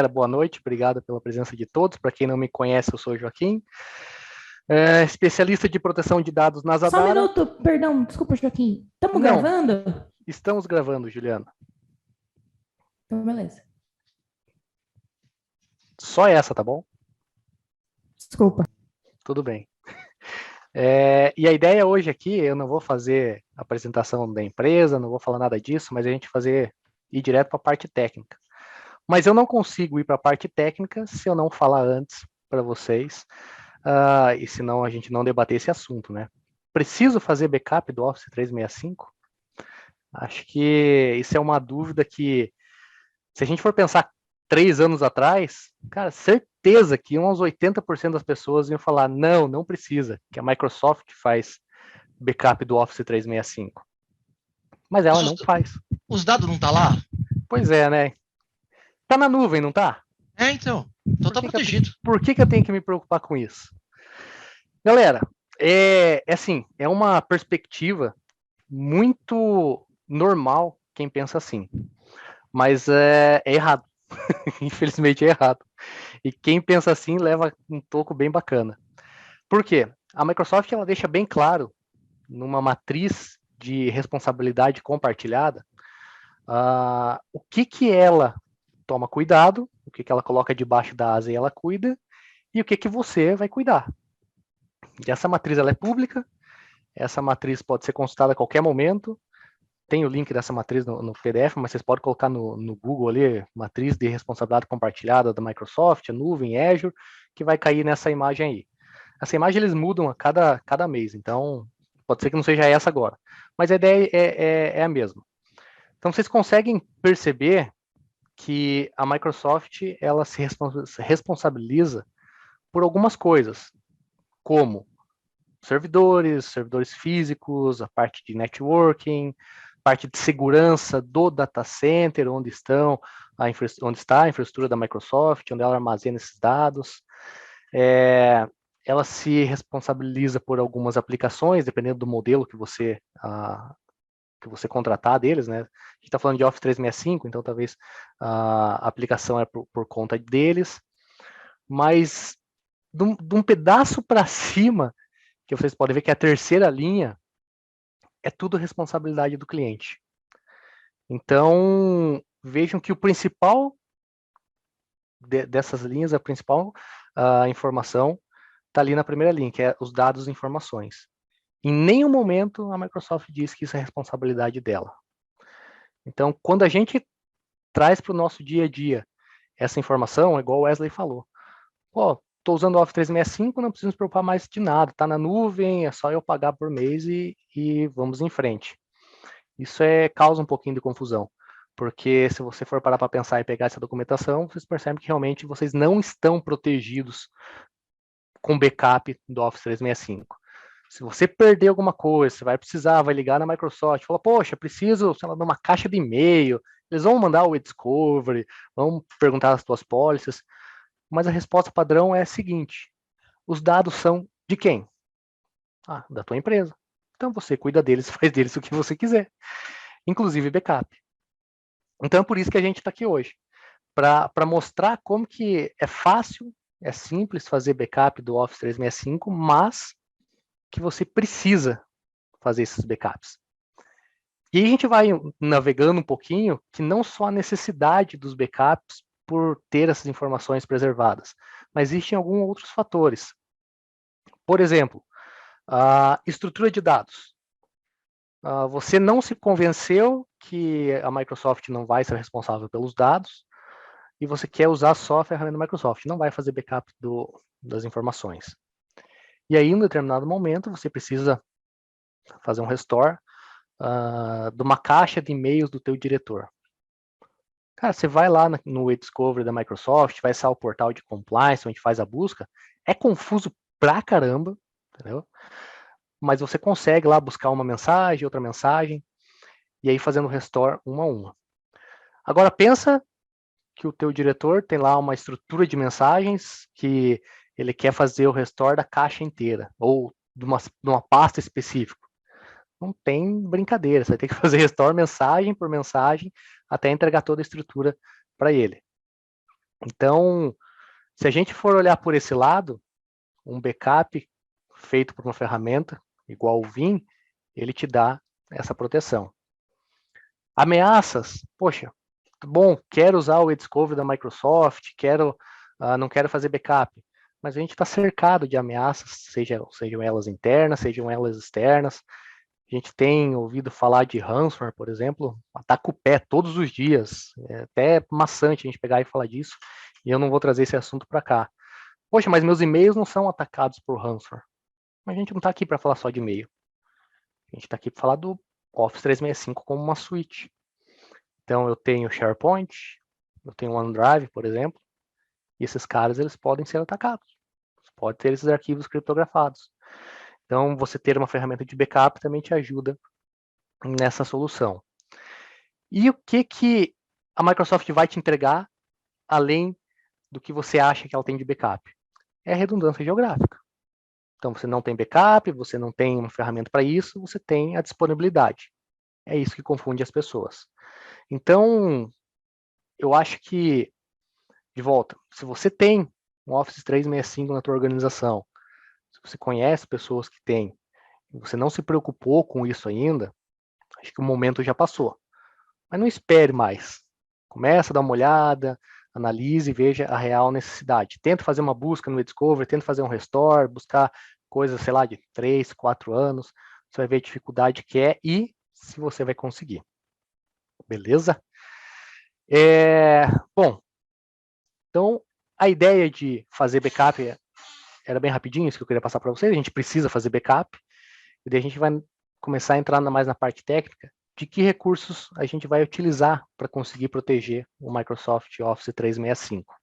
Boa noite, obrigado pela presença de todos. Para quem não me conhece, eu sou o Joaquim, especialista de proteção de dados na Só um Zadara. minuto, perdão, desculpa, Joaquim. Estamos Não, gravando? estamos gravando, Juliana. Então, beleza. Só essa, tá bom? Desculpa. Tudo bem. E a ideia hoje aqui, eu não vou fazer a apresentação da empresa, não vou falar nada disso, mas a gente ir direto para a parte técnica. Mas eu não consigo ir para a parte técnica se eu não falar antes para vocês, e senão a gente não debater esse assunto, né? Preciso fazer backup do Office 365? Acho que isso é uma dúvida que, se a gente for pensar 3 anos atrás, cara, certeza que uns 80% das pessoas iam falar, não, não precisa, que a Microsoft faz backup do Office 365. Mas ela Mas não faz. os dados não tá lá? Pois é, né? Tá na nuvem, não tá? Então tá protegido. Por que eu tenho que me preocupar com isso? Galera, assim, é uma perspectiva muito normal quem pensa assim, mas é errado. Infelizmente é errado. E quem pensa assim leva um toco bem bacana. Por quê? A Microsoft ela deixa bem claro, numa matriz de responsabilidade compartilhada, o que ela toma cuidado, o que ela coloca debaixo da asa e ela cuida, e o que você vai cuidar. E essa matriz ela é pública, essa matriz pode ser consultada a qualquer momento. Tem o link dessa matriz no PDF, mas vocês podem colocar no Google ali, matriz de responsabilidade compartilhada da Microsoft, a nuvem, Azure, que vai cair nessa imagem aí. Essa imagem eles mudam a cada mês, então pode ser que não seja essa agora. Mas a ideia é a mesma. Então vocês conseguem perceber que a Microsoft ela se responsabiliza por algumas coisas, como servidores físicos, a parte de networking, parte de segurança do data center, onde está a infraestrutura da Microsoft, onde ela armazena esses dados. Ela se responsabiliza por algumas aplicações, dependendo do modelo que você contratar deles, né? A gente está falando de Office 365, então talvez a aplicação é por conta deles, mas de um pedaço para cima, que vocês podem ver que é a terceira linha, é tudo responsabilidade do cliente. Então, vejam que o principal dessas linhas, a principal informação está ali na primeira linha, que é os dados e informações. Em nenhum momento a Microsoft diz que isso é responsabilidade dela. Então, quando a gente traz para o nosso dia a dia essa informação, é igual o Wesley falou. Pô, estou usando o Office 365, não preciso me preocupar mais de nada, está na nuvem, é só eu pagar por mês e vamos em frente. Isso causa um pouquinho de confusão, porque se você for parar para pensar e pegar essa documentação, vocês percebem que realmente vocês não estão protegidos com backup do Office 365. Se você perder alguma coisa, você vai precisar, vai ligar na Microsoft, fala, poxa, preciso, sei lá, de uma caixa de e-mail, eles vão mandar o e-discovery, vão perguntar as tuas pólices, mas a resposta padrão é a seguinte, os dados são de quem? Da tua empresa. Então você cuida deles, faz deles o que você quiser, inclusive backup. Então é por isso que a gente está aqui hoje, para mostrar como que é fácil, é simples fazer backup do Office 365, mas que você precisa fazer esses backups. E aí a gente vai navegando um pouquinho que não só a necessidade dos backups por ter essas informações preservadas, mas existem alguns outros fatores. Por exemplo, a estrutura de dados. Você não se convenceu que a Microsoft não vai ser responsável pelos dados e você quer usar só a ferramenta da Microsoft, não vai fazer backup das informações. E aí, em um determinado momento, você precisa fazer um restore de uma caixa de e-mails do teu diretor. Cara, você vai lá no e-discovery da Microsoft, vai sair o portal de compliance, onde faz a busca, é confuso pra caramba, entendeu? Mas você consegue lá buscar uma mensagem, outra mensagem, e aí fazendo restore uma a uma. Agora pensa que o teu diretor tem lá uma estrutura de mensagens que ele quer fazer o restore da caixa inteira, ou de uma pasta específica. Não tem brincadeira, você vai ter que fazer restore mensagem por mensagem até entregar toda a estrutura para ele. Então, se a gente for olhar por esse lado, um backup feito por uma ferramenta, igual o Vim, ele te dá essa proteção. Ameaças, poxa, bom, quero usar o eDiscovery da Microsoft, não quero fazer backup, mas a gente está cercado de ameaças, sejam elas internas, sejam elas externas. A gente tem ouvido falar de ransomware, por exemplo, ataca o pé todos os dias. É até maçante a gente pegar e falar disso, e eu não vou trazer esse assunto para cá. Poxa, mas meus e-mails não são atacados por ransomware. Mas a gente não está aqui para falar só de e-mail. A gente está aqui para falar do Office 365 como uma suite. Então eu tenho SharePoint, eu tenho OneDrive, por exemplo, e esses caras eles podem ser atacados. Você pode ter esses arquivos criptografados. Então você ter uma ferramenta de backup também te ajuda nessa solução. E o que a Microsoft vai te entregar além do que você acha que ela tem de backup? É a redundância geográfica. Então você não tem backup, você não tem uma ferramenta para isso, você tem a disponibilidade. É isso que confunde as pessoas. Então, eu acho que, de volta, se você tem um Office 365 na tua organização, se você conhece pessoas que têm, e você não se preocupou com isso ainda, acho que o momento já passou. Mas não espere mais. Começa a dar uma olhada, analise e veja a real necessidade. Tenta fazer uma busca no eDiscovery, tenta fazer um restore, buscar coisas, sei lá, de 3, 4 anos. Você vai ver a dificuldade que é e se você vai conseguir. Beleza? Bom, então a ideia de fazer backup era bem rapidinho, isso que eu queria passar para vocês. A gente precisa fazer backup e daí a gente vai começar a entrar mais na parte técnica de que recursos a gente vai utilizar para conseguir proteger o Microsoft Office 365.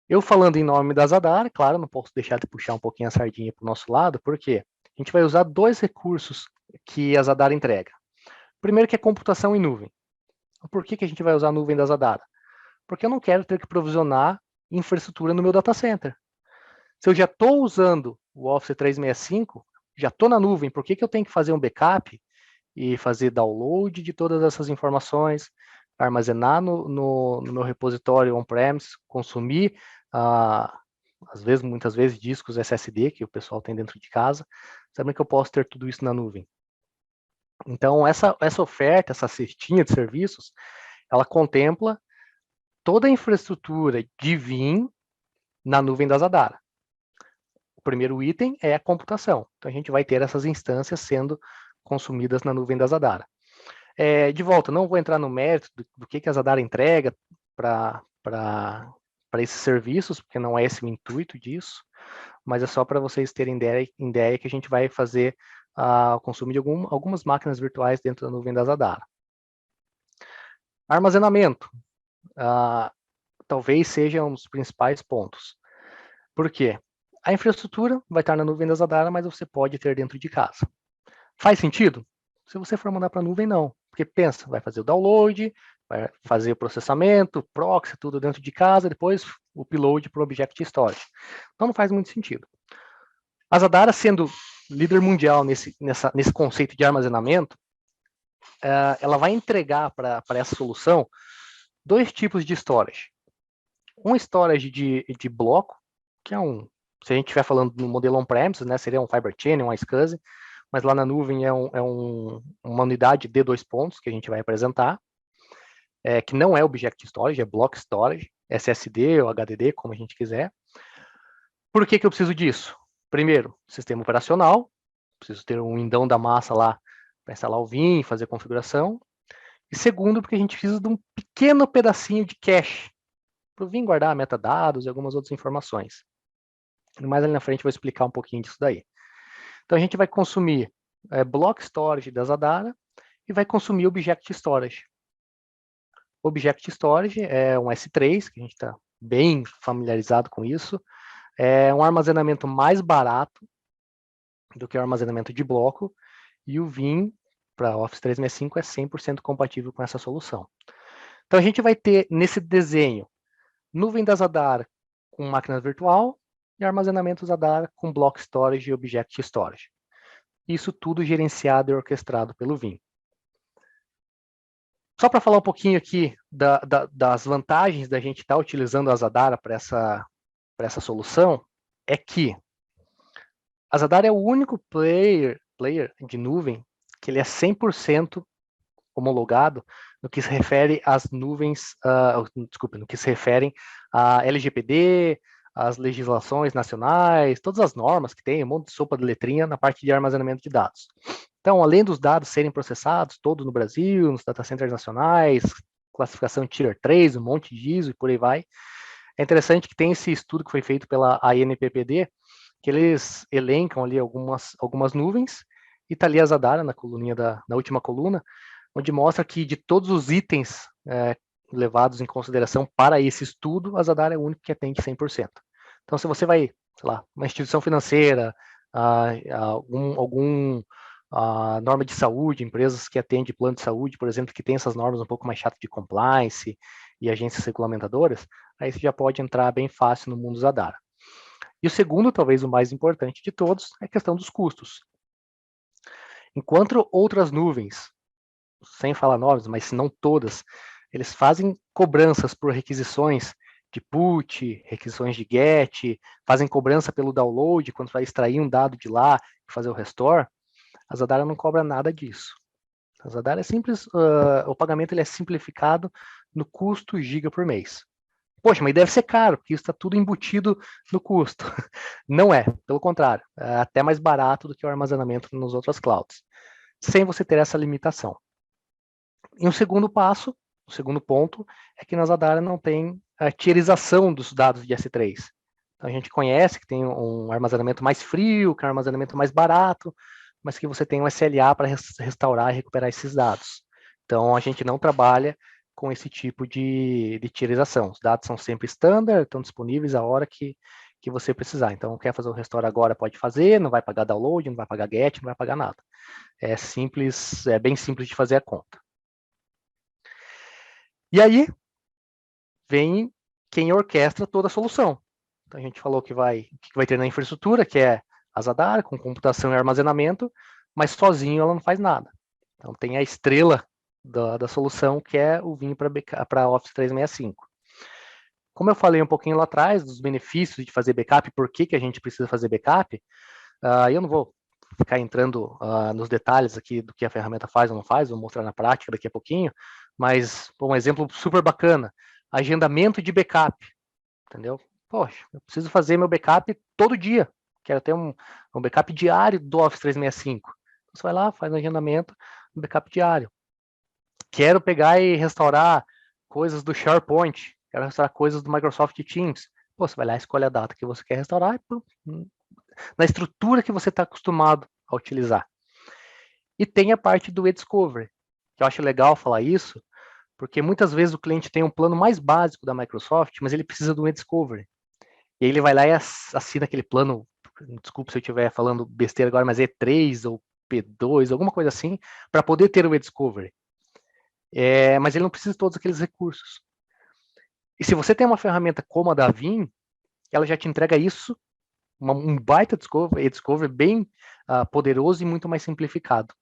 Eu falando em nome da Zadara, claro, não posso deixar de puxar um pouquinho a sardinha para o nosso lado, porque a gente vai usar 2 recursos que a Zadara entrega. Primeiro que é computação em nuvem. Por que a gente vai usar a nuvem da Zadara? Porque eu não quero ter que provisionar infraestrutura no meu data center. Se eu já estou usando o Office 365, já estou na nuvem, por que eu tenho que fazer um backup e fazer download de todas essas informações, armazenar no meu repositório on-premise, consumir, muitas vezes, discos SSD que o pessoal tem dentro de casa, sabendo que eu posso ter tudo isso na nuvem. Então, essa oferta, essa cestinha de serviços, ela contempla toda a infraestrutura de Vim na nuvem da Zadara. O primeiro item é a computação. Então, a gente vai ter essas instâncias sendo consumidas na nuvem da Zadara. De volta, não vou entrar no mérito do que a Zadara entrega para esses serviços, porque não é esse o intuito disso, mas é só para vocês terem ideia que a gente vai fazer o consumo de algumas máquinas virtuais dentro da nuvem da Zadara. Armazenamento, talvez seja um dos principais pontos. Por quê? A infraestrutura vai estar na nuvem da Zadara, mas você pode ter dentro de casa. Faz sentido? Se você for mandar para a nuvem, não. Porque pensa, vai fazer o download, vai fazer o processamento, proxy, tudo dentro de casa, depois o upload para o Object Storage. Então não faz muito sentido. A Zadara, sendo líder mundial nesse conceito de armazenamento, ela vai entregar para essa solução 2 tipos de storage. Um storage de bloco, que é se a gente estiver falando no modelo on-premise, né, seria um Fiber Channel, um iSCSI, mas lá na nuvem é uma unidade de 2 pontos que a gente vai apresentar, que não é Object Storage, é Block Storage, SSD ou HDD, como a gente quiser. Por que eu preciso disso? Primeiro, sistema operacional, preciso ter um windão da massa lá para instalar o Vim, fazer a configuração. E segundo, porque a gente precisa de um pequeno pedacinho de cache para o Vim guardar metadados e algumas outras informações. Mais ali na frente eu vou explicar um pouquinho disso daí. Então a gente vai consumir Block Storage da Zadara e vai consumir Object Storage. Object Storage é um S3, que a gente está bem familiarizado com isso. É um armazenamento mais barato do que o armazenamento de bloco, e o Vim para Office 365 é 100% compatível com essa solução. Então a gente vai ter nesse desenho nuvem da Zadara com máquina virtual e armazenamento Zadara com Block Storage e Object Storage. Isso tudo gerenciado e orquestrado pelo Vim. Só para falar um pouquinho aqui das vantagens da gente estar utilizando a Zadara para essa solução, é que a Zadara é o único player de nuvem que ele é 100% homologado no que se refere às nuvens, no que se referem a LGPD, as legislações nacionais, todas as normas que tem, um monte de sopa de letrinha na parte de armazenamento de dados. Então, além dos dados serem processados todos no Brasil, nos data centers nacionais, classificação Tier 3, um monte de ISO e por aí vai, é interessante que tem esse estudo que foi feito pela ANPPD, que eles elencam ali algumas nuvens, e está ali a Zadara na coluninha na última coluna, onde mostra que de todos os itens levados em consideração para esse estudo, a Zadara é o único que atende 100%. Então, se você vai, sei lá, uma instituição financeira, algum norma de saúde, empresas que atendem plano de saúde, por exemplo, que tem essas normas um pouco mais chatas de compliance e agências regulamentadoras, aí você já pode entrar bem fácil no mundo Zadara. E o segundo, talvez o mais importante de todos, é a questão dos custos. Enquanto outras nuvens, sem falar nomes, mas se não todas, eles fazem cobranças por requisições de put, requisições de get, fazem cobrança pelo download, quando vai extrair um dado de lá e fazer o restore, a Zadara não cobra nada disso. A Zadara é simples, o pagamento ele é simplificado no custo giga por mês. Poxa, mas deve ser caro, porque isso está tudo embutido no custo. Não é, pelo contrário, é até mais barato do que o armazenamento nos outros clouds, sem você ter essa limitação. E o segundo ponto, é que na Zadara não tem a tierização dos dados de S3. Então, a gente conhece que tem um armazenamento mais frio, que é um armazenamento mais barato, mas que você tem um SLA para restaurar e recuperar esses dados. Então, a gente não trabalha com esse tipo de tierização. Os dados são sempre standard, estão disponíveis a hora que você precisar. Então, quer fazer o restore agora, pode fazer, não vai pagar download, não vai pagar get, não vai pagar nada. É simples, é bem simples de fazer a conta. E aí, vem quem orquestra toda a solução. Então, a gente falou que vai ter na infraestrutura, que é a Zadara, com computação e armazenamento, mas sozinho ela não faz nada. Então, tem a estrela da solução, que é o Vim para Office 365. Como eu falei um pouquinho lá atrás, dos benefícios de fazer backup, por que a gente precisa fazer backup, eu não vou ficar entrando nos detalhes aqui do que a ferramenta faz ou não faz, vou mostrar na prática daqui a pouquinho, mas um exemplo super bacana, agendamento de backup, entendeu? Poxa, eu preciso fazer meu backup todo dia, quero ter um backup diário do Office 365. Você vai lá, faz um agendamento, um backup diário. Quero pegar e restaurar coisas do SharePoint, quero restaurar coisas do Microsoft Teams. Pô, você vai lá, escolhe a data que você quer restaurar, na estrutura que você está acostumado a utilizar. E tem a parte do e-discovery, que eu acho legal falar isso, porque muitas vezes o cliente tem um plano mais básico da Microsoft, mas ele precisa do e-discovery. E aí ele vai lá e assina aquele plano, desculpa se eu estiver falando besteira agora, mas E3 ou P2, alguma coisa assim, para poder ter o e-discovery. Mas ele não precisa de todos aqueles recursos. E se você tem uma ferramenta como a da Vim, ela já te entrega isso, um baita e-discovery bem poderoso e muito mais simplificado.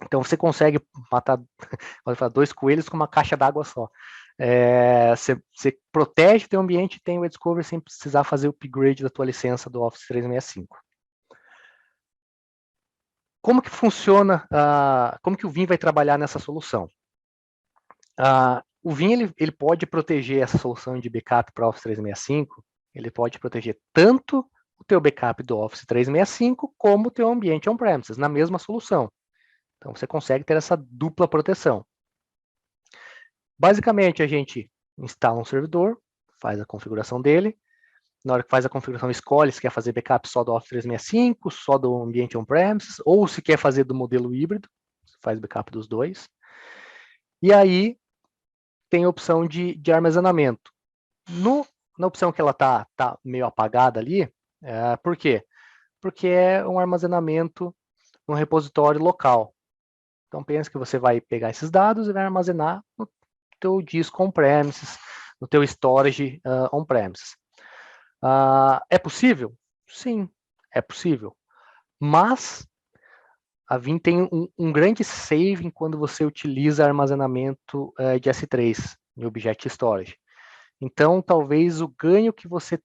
Então você consegue matar 2 coelhos com uma caixa d'água só. Você protege o teu ambiente e tem o e-discovery sem precisar fazer o upgrade da tua licença do Office 365. Como que funciona, como que o Vim vai trabalhar nessa solução? O Vim ele pode proteger essa solução de backup para o Office 365, ele pode proteger tanto o teu backup do Office 365 como o teu ambiente on-premises, na mesma solução. Então, você consegue ter essa dupla proteção. Basicamente, a gente instala um servidor, faz a configuração dele. Na hora que faz a configuração, escolhe se quer fazer backup só do Office 365, só do ambiente on-premises, ou se quer fazer do modelo híbrido, faz backup dos dois. E aí, tem a opção de armazenamento. Na opção que ela tá meio apagada ali, por quê? Porque é um armazenamento no repositório local. Então, pensa que você vai pegar esses dados e vai armazenar no teu disco on-premises, no teu storage on-premises. É possível? Sim, é possível. Mas a Vim tem um grande saving quando você utiliza armazenamento de S3 em Object Storage. Então, talvez o ganho que você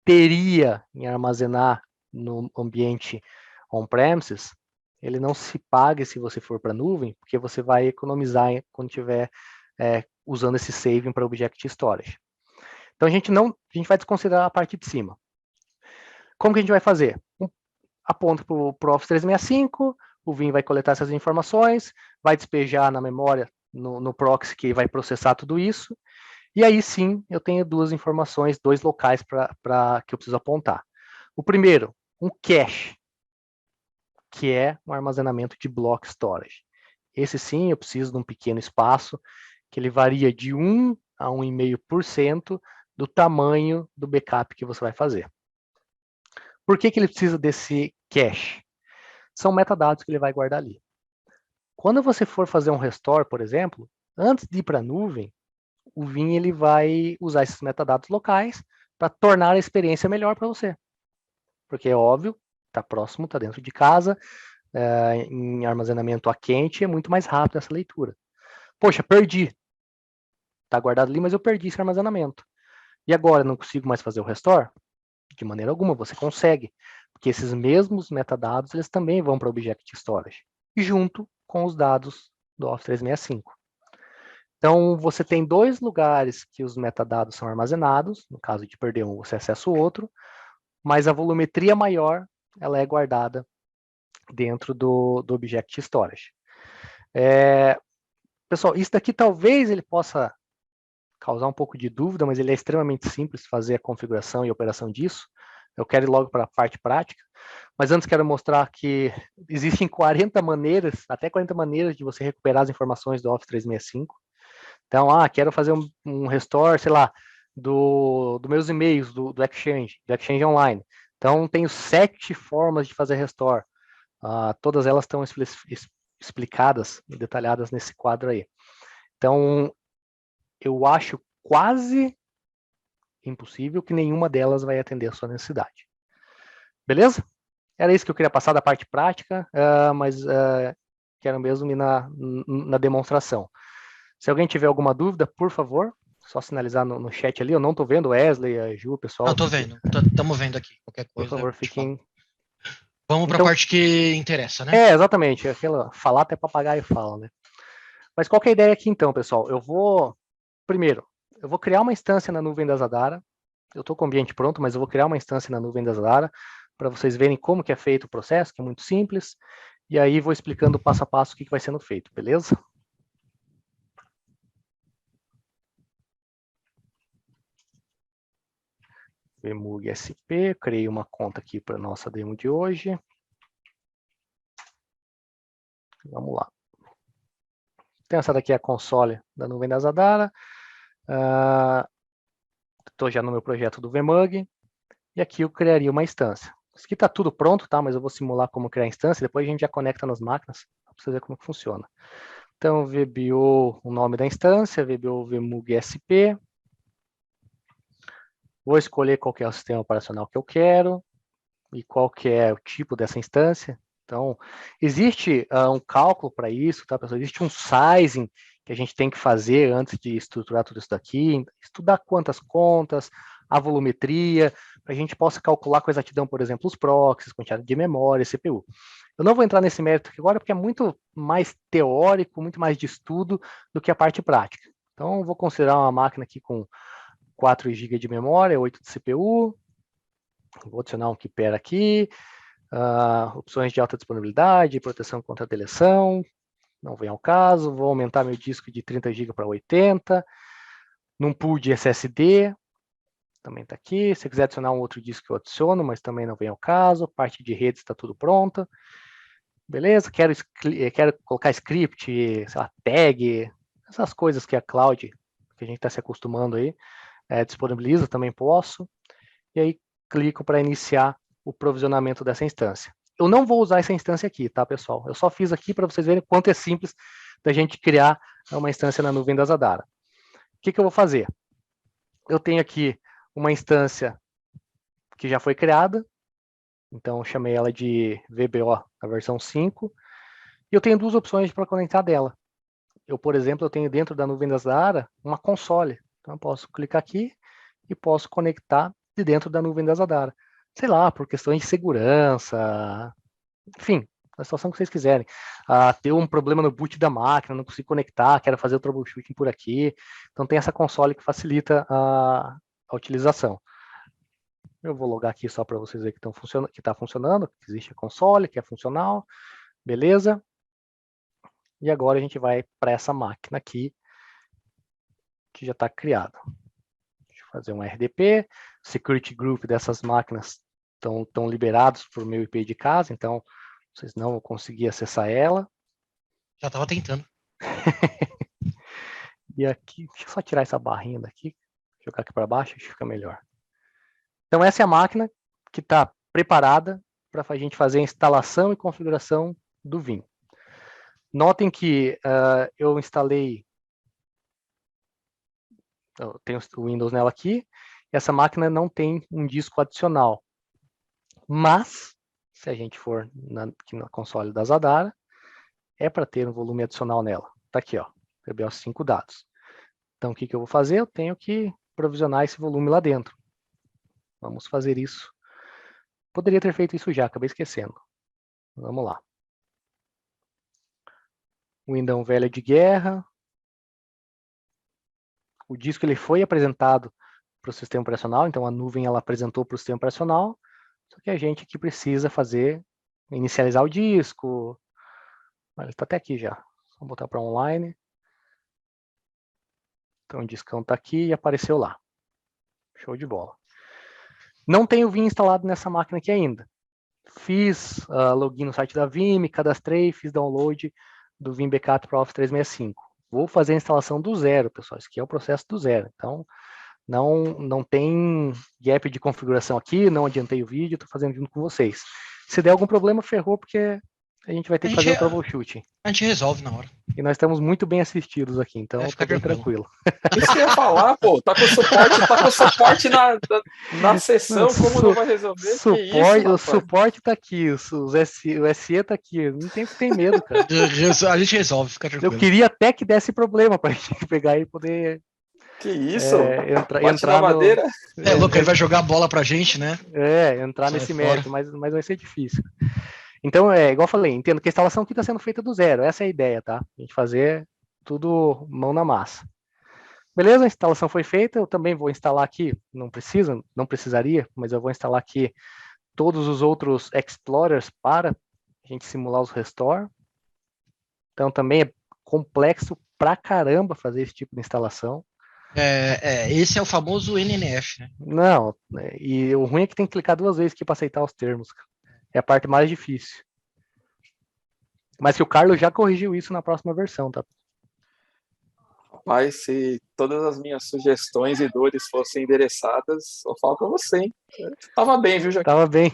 teria em armazenar no ambiente on-premises, ele não se pague se você for para a nuvem, porque você vai economizar quando estiver usando esse saving para Object Storage. Então, a gente vai desconsiderar a parte de cima. Como que a gente vai fazer? Aponta para o Office 365, o Vim vai coletar essas informações, vai despejar na memória, no proxy que vai processar tudo isso, e aí sim eu tenho duas informações, dois locais que eu preciso apontar. O primeiro, um cache, que é um armazenamento de block storage. Esse sim eu preciso de um pequeno espaço, que ele varia de 1 a 1,5% do tamanho do backup que você vai fazer. Por que ele precisa desse cache? São metadados que ele vai guardar ali. Quando você for fazer um restore, por exemplo, antes de ir para a nuvem, o Vim ele vai usar esses metadados locais para tornar a experiência melhor para você. Porque é óbvio, está próximo, está dentro de casa, em armazenamento a quente, é muito mais rápido essa leitura. Poxa, perdi. Está guardado ali, mas eu perdi esse armazenamento. E agora, não consigo mais fazer o restore? De maneira alguma, você consegue. Porque esses mesmos metadados, eles também vão para o Object Storage, junto com os dados do Office 365. Então, você tem dois lugares que os metadados são armazenados, no caso de perder um, você acessa o outro, mas a volumetria maior, ela é guardada dentro do Object Storage. Pessoal, isso daqui talvez ele possa causar um pouco de dúvida, mas ele é extremamente simples fazer a configuração e operação disso. Eu quero ir logo para a parte prática, mas antes quero mostrar que existem 40 maneiras, até 40 maneiras de você recuperar as informações do Office 365. Então, quero fazer um restore, sei lá, dos meus e-mails do Exchange Online. Então, tenho 7 formas de fazer restore. Todas elas estão explicadas e detalhadas nesse quadro aí. Então, eu acho quase impossível que nenhuma delas vai atender a sua necessidade. Beleza? Era isso que eu queria passar da parte prática, mas quero mesmo ir na demonstração. Se alguém tiver alguma dúvida, por favor, só sinalizar no chat ali. Eu não estou vendo o Wesley, a Ju, o pessoal. Eu tô vendo, estamos vendo aqui. Qualquer coisa. Por favor, fiquem. Vamos para a parte que interessa, né? Exatamente. Aquela falar até papagaio fala, né? Mas qual que é a ideia aqui então, pessoal? Primeiro, eu vou criar uma instância na nuvem da Zadara. Eu estou com o ambiente pronto, mas eu vou criar uma instância na nuvem da Zadara para vocês verem como que é feito o processo, que é muito simples. E aí vou explicando passo a passo o que vai sendo feito, beleza? Vmug SP, criei uma conta aqui para a nossa demo de hoje. Vamos lá. Então, essa daqui é a console da nuvem da Zadara. Estou já no meu projeto do Vmug. E aqui eu criaria uma instância. Isso aqui está tudo pronto, tá? Mas eu vou simular como criar a instância. Depois a gente já conecta nas máquinas para você ver como funciona. Então, VBO, o nome da instância, VBO Vmug SP. Vou escolher qual que é o sistema operacional que eu quero e qual que é o tipo dessa instância. Então, existe um cálculo para isso, tá, pessoal? Existe um sizing que a gente tem que fazer antes de estruturar tudo isso daqui, estudar quantas contas, a volumetria, para a gente possa calcular com exatidão, por exemplo, os proxies, quantidade de memória, CPU. Eu não vou entrar nesse mérito aqui agora, porque é muito mais teórico, muito mais de estudo do que a parte prática. Então, eu vou considerar uma máquina aqui com 4 GB de memória, 8 de CPU, vou adicionar um Keeper aqui, opções de alta disponibilidade, proteção contra deleção, não vem ao caso, vou aumentar meu disco de 30 GB para 80, num pool de SSD, também está aqui, se quiser adicionar um outro disco eu adiciono, mas também não vem ao caso, parte de redes está tudo pronta, beleza, quero colocar script, sei lá, tag, essas coisas que a cloud, que a gente está se acostumando aí, disponibiliza, também posso, e aí clico para iniciar o provisionamento dessa instância. Eu não vou usar essa instância aqui, tá, pessoal? Eu só fiz aqui para vocês verem quanto é simples da gente criar uma instância na nuvem da Zadara. O que eu vou fazer? Eu tenho aqui uma instância que já foi criada, então eu chamei ela de VBO, a versão 5. E eu tenho duas opções para conectar dela. Eu, por exemplo, eu tenho dentro da nuvem da Zadara uma console. Então, eu posso clicar aqui e posso conectar de dentro da nuvem da Zadara. Sei lá, por questões de segurança, enfim, a situação que vocês quiserem. Ter um problema no boot da máquina, não consigo conectar, quero fazer o troubleshooting por aqui. Então, tem essa console que facilita a utilização. Eu vou logar aqui só para vocês verem que está funcionando, que existe a console, que é funcional, beleza? E agora a gente vai para essa máquina aqui, que já está criada. Deixa eu fazer um RDP, security group dessas máquinas estão liberados por meu IP de casa, então vocês não vão conseguir acessar ela. Já estava tentando. E aqui, deixa eu só tirar essa barrinha daqui, jogar aqui para baixo, acho que fica melhor. Então essa é a máquina que está preparada para a gente fazer a instalação e configuração do Vim. Notem que eu instalei, eu tenho o Windows nela aqui, e essa máquina não tem um disco adicional. Mas, se a gente for aqui na console da Zadara, é para ter um volume adicional nela. Está aqui, ó, receber os 5 dados. Então, o que eu vou fazer? Eu tenho que provisionar esse volume lá dentro. Vamos fazer isso. Poderia ter feito isso já, acabei esquecendo. Vamos lá. Windows velho de guerra. O disco ele foi apresentado para o sistema operacional, então a nuvem ela apresentou para o sistema operacional, só que a gente aqui precisa inicializar o disco. Ele está até aqui já. Vamos botar para online. Então o discão está aqui e apareceu lá. Show de bola. Não tenho o Vim instalado nessa máquina aqui ainda. Fiz login no site da Vim, me cadastrei, fiz download do Vim Backup para Office 365. Vou fazer a instalação do zero, pessoal. Isso aqui é o processo do zero. Então, não tem gap de configuração aqui, não adiantei o vídeo, estou fazendo junto com vocês. Se der algum problema, ferrou, porque a gente vai ter que fazer o troubleshooting. A gente resolve na hora. E nós estamos muito bem assistidos aqui, então fica bem tranquilo. Isso que eu ia falar, pô, tá com suporte na sessão, como não vai resolver? O suporte tá aqui, o SE tá aqui, não tem medo, cara. A gente resolve, fica tranquilo. Eu queria até que desse problema pra gente pegar e poder... Que isso? Entrar na madeira? Louco, ele vai jogar a bola pra gente, né? Entrar nesse mérito, mas vai ser difícil. Então, igual eu falei, entendo que a instalação aqui está sendo feita do zero, essa é a ideia, tá? A gente fazer tudo mão na massa. Beleza, a instalação foi feita, eu também vou instalar aqui, não precisaria, mas eu vou instalar aqui todos os outros Explorers para a gente simular os restore. Então, também é complexo pra caramba fazer esse tipo de instalação. Esse é o famoso NNF, né? Não, e o ruim é que tem que clicar 2 vezes aqui para aceitar os termos. É a parte mais difícil. Mas que o Carlos já corrigiu isso na próxima versão, tá? Rapaz, se todas as minhas sugestões e dores fossem endereçadas, só falta você, hein? Tava bem, viu, Joaquim? Tava bem.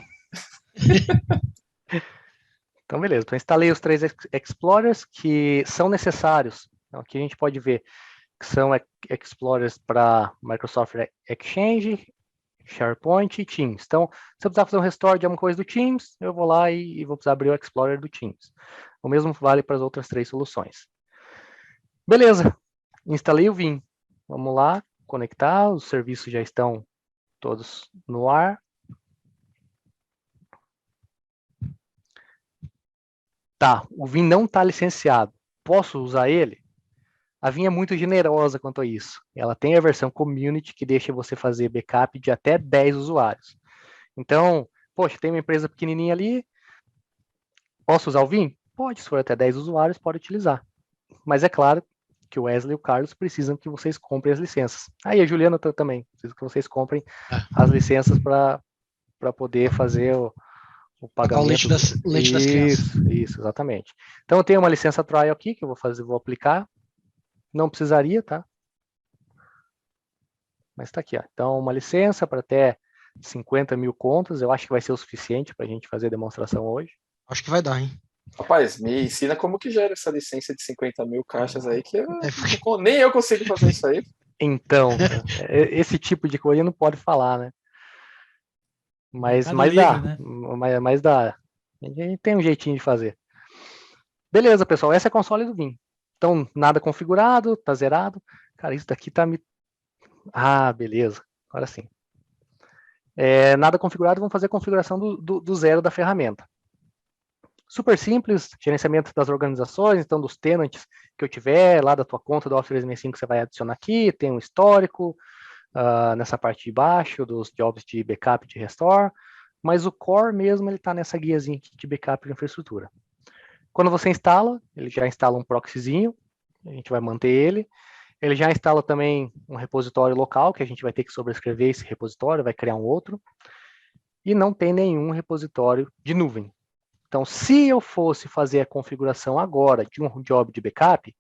Então, beleza. Então, instalei os 3 Explorers que são necessários. Então, aqui a gente pode ver que são Explorers para Microsoft Exchange, SharePoint e Teams. Então, se eu precisar fazer um restore de alguma coisa do Teams, eu vou lá e vou precisar abrir o Explorer do Teams. O mesmo vale para as outras 3 soluções. Beleza, instalei o Vim. Vamos lá, conectar, os serviços já estão todos no ar. Tá, o Vim não está licenciado. Posso usar ele? A Vim é muito generosa quanto a isso. Ela tem a versão Community, que deixa você fazer backup de até 10 usuários. Então, poxa, tem uma empresa pequenininha ali, posso usar o Vim? Pode, se for até 10 usuários, pode utilizar. Mas é claro que o Wesley e o Carlos precisam que vocês comprem as licenças. Aí a Juliana também, precisa que vocês comprem as licenças para poder fazer o pagamento. O leite das crianças. Isso, exatamente. Então eu tenho uma licença trial aqui, que eu vou aplicar. Não precisaria, tá? Mas está aqui, ó. Então, uma licença para até 50 mil contas, eu acho que vai ser o suficiente para a gente fazer a demonstração hoje. Acho que vai dar, hein? Rapaz, me ensina como que gera essa licença de 50 mil caixas aí, que nem eu consigo fazer isso aí. Então, esse tipo de coisa não pode falar, né? Mas livre, dá, né? mas dá. A gente tem um jeitinho de fazer. Beleza, pessoal, essa é a console do Vim. Então, nada configurado, tá zerado. Cara, isso daqui tá me... Ah, beleza, agora sim. Nada configurado, vamos fazer a configuração do zero da ferramenta. Super simples, gerenciamento das organizações, então dos tenants que eu tiver, lá da tua conta do Office 365 você vai adicionar aqui, tem um histórico, nessa parte de baixo, dos jobs de backup e de restore, mas o core mesmo, ele está nessa guiazinha aqui de backup de infraestrutura. Quando você instala, ele já instala um proxyzinho, a gente vai manter ele. Ele já instala também um repositório local, que a gente vai ter que sobrescrever esse repositório, vai criar um outro. E não tem nenhum repositório de nuvem. Então, se eu fosse fazer a configuração agora de um job de backup,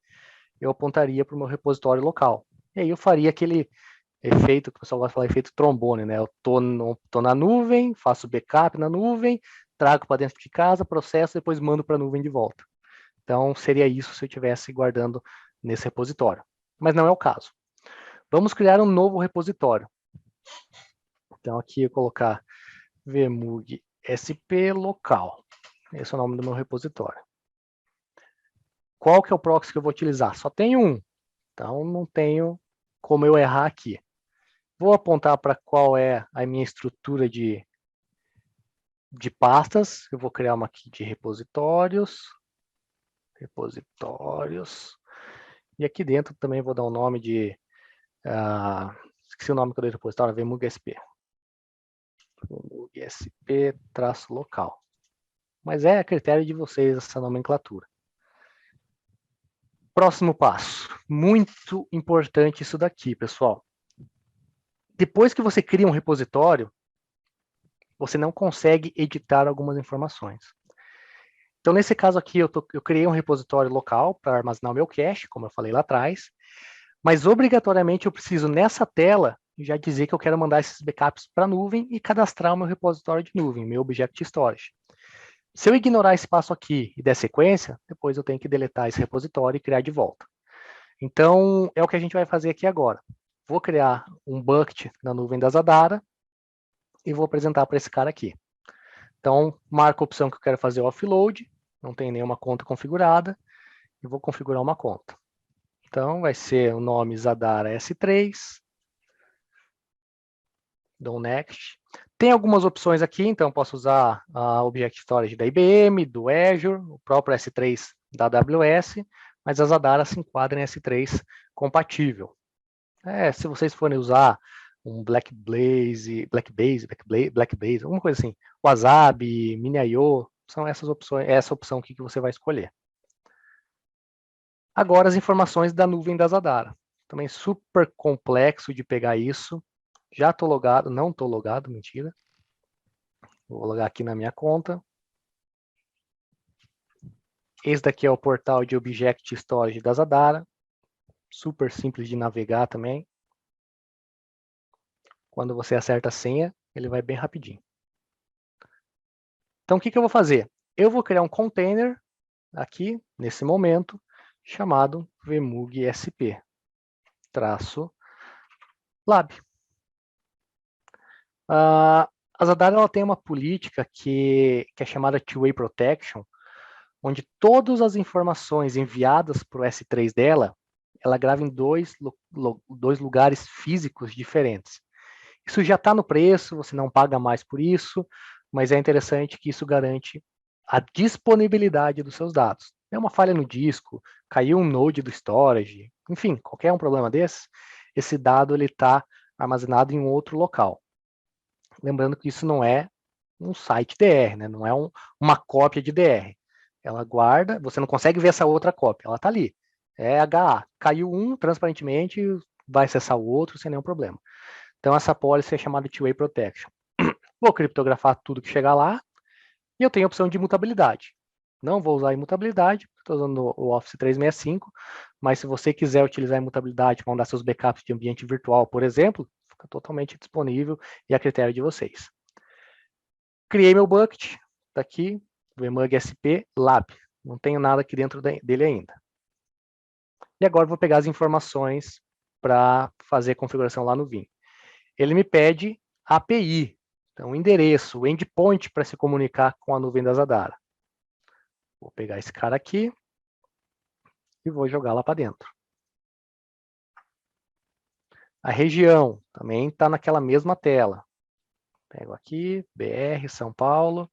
eu apontaria para o meu repositório local. E aí eu faria aquele efeito, que o pessoal gosta de falar, efeito trombone, né? Eu tô na nuvem, faço backup na nuvem, trago para dentro de casa, processo, depois mando para a nuvem de volta. Então, seria isso se eu estivesse guardando nesse repositório. Mas não é o caso. Vamos criar um novo repositório. Então, aqui eu colocar vmug sp local. Esse é o nome do meu repositório. Qual que é o proxy que eu vou utilizar? Só tem um. Então, não tenho como eu errar aqui. Vou apontar para qual é a minha estrutura de pastas. Eu vou criar uma aqui de repositórios. Repositórios. E aqui dentro também vou dar um nome de... esqueci o nome que eu dei do repositório, vmug.sp. vmug.sp-local. Mas é a critério de vocês essa nomenclatura. Próximo passo. Muito importante isso daqui, pessoal. Depois que você cria um repositório, você não consegue editar algumas informações. Então, nesse caso aqui, eu criei um repositório local para armazenar o meu cache, como eu falei lá atrás, mas obrigatoriamente eu preciso, nessa tela, já dizer que eu quero mandar esses backups para a nuvem e cadastrar o meu repositório de nuvem, meu Object Storage. Se eu ignorar esse passo aqui e der sequência, depois eu tenho que deletar esse repositório e criar de volta. Então, é o que a gente vai fazer aqui agora. Vou criar um bucket na nuvem da Zadara e vou apresentar para esse cara aqui. Então, marco a opção que eu quero fazer o offload, não tem nenhuma conta configurada, e vou configurar uma conta. Então, vai ser o nome Zadara S3, dou next. Tem algumas opções aqui, então posso usar a Object Storage da IBM, do Azure, o próprio S3 da AWS, mas a Zadara se enquadra em S3 compatível. Se vocês forem usar um Blackbase, alguma coisa assim, Wasabi, Mini.io, são essas opções, essa opção aqui que você vai escolher. Agora as informações da nuvem da Zadara. Também super complexo de pegar isso. Já estou logado, não estou logado, mentira. Vou logar aqui na minha conta. Esse daqui é o portal de Object Storage da Zadara. Super simples de navegar também. Quando você acerta a senha, ele vai bem rapidinho. Então, o que eu vou fazer? Eu vou criar um container aqui, nesse momento, chamado vmug.sp-lab. A Zadara ela tem uma política que é chamada Two-Way Protection, onde todas as informações enviadas para o S3 dela, ela grava em dois lugares físicos diferentes. Isso já está no preço, você não paga mais por isso, mas é interessante que isso garante a disponibilidade dos seus dados. É uma falha no disco, caiu um node do storage, enfim, qualquer um problema desse, esse dado está armazenado em um outro local. Lembrando que isso não é um site DR, né? Não é uma cópia de DR. Ela guarda, você não consegue ver essa outra cópia, ela está ali. É HA, caiu um transparentemente, vai acessar o outro sem nenhum problema. Então essa policy é chamada de Two-Way Protection. Vou criptografar tudo que chegar lá, e eu tenho a opção de imutabilidade. Não vou usar imutabilidade, estou usando o Office 365, mas se você quiser utilizar a imutabilidade para mandar seus backups de ambiente virtual, por exemplo, fica totalmente disponível e a critério de vocês. Criei meu bucket, está aqui, vmug sp lab. Não tenho nada aqui dentro dele ainda. E agora vou pegar as informações para fazer a configuração lá no Vim. Ele me pede a API, então o endereço, o endpoint para se comunicar com a nuvem da Zadara. Vou pegar esse cara aqui, e vou jogar lá para dentro. A região também está naquela mesma tela. Pego aqui, BR, São Paulo,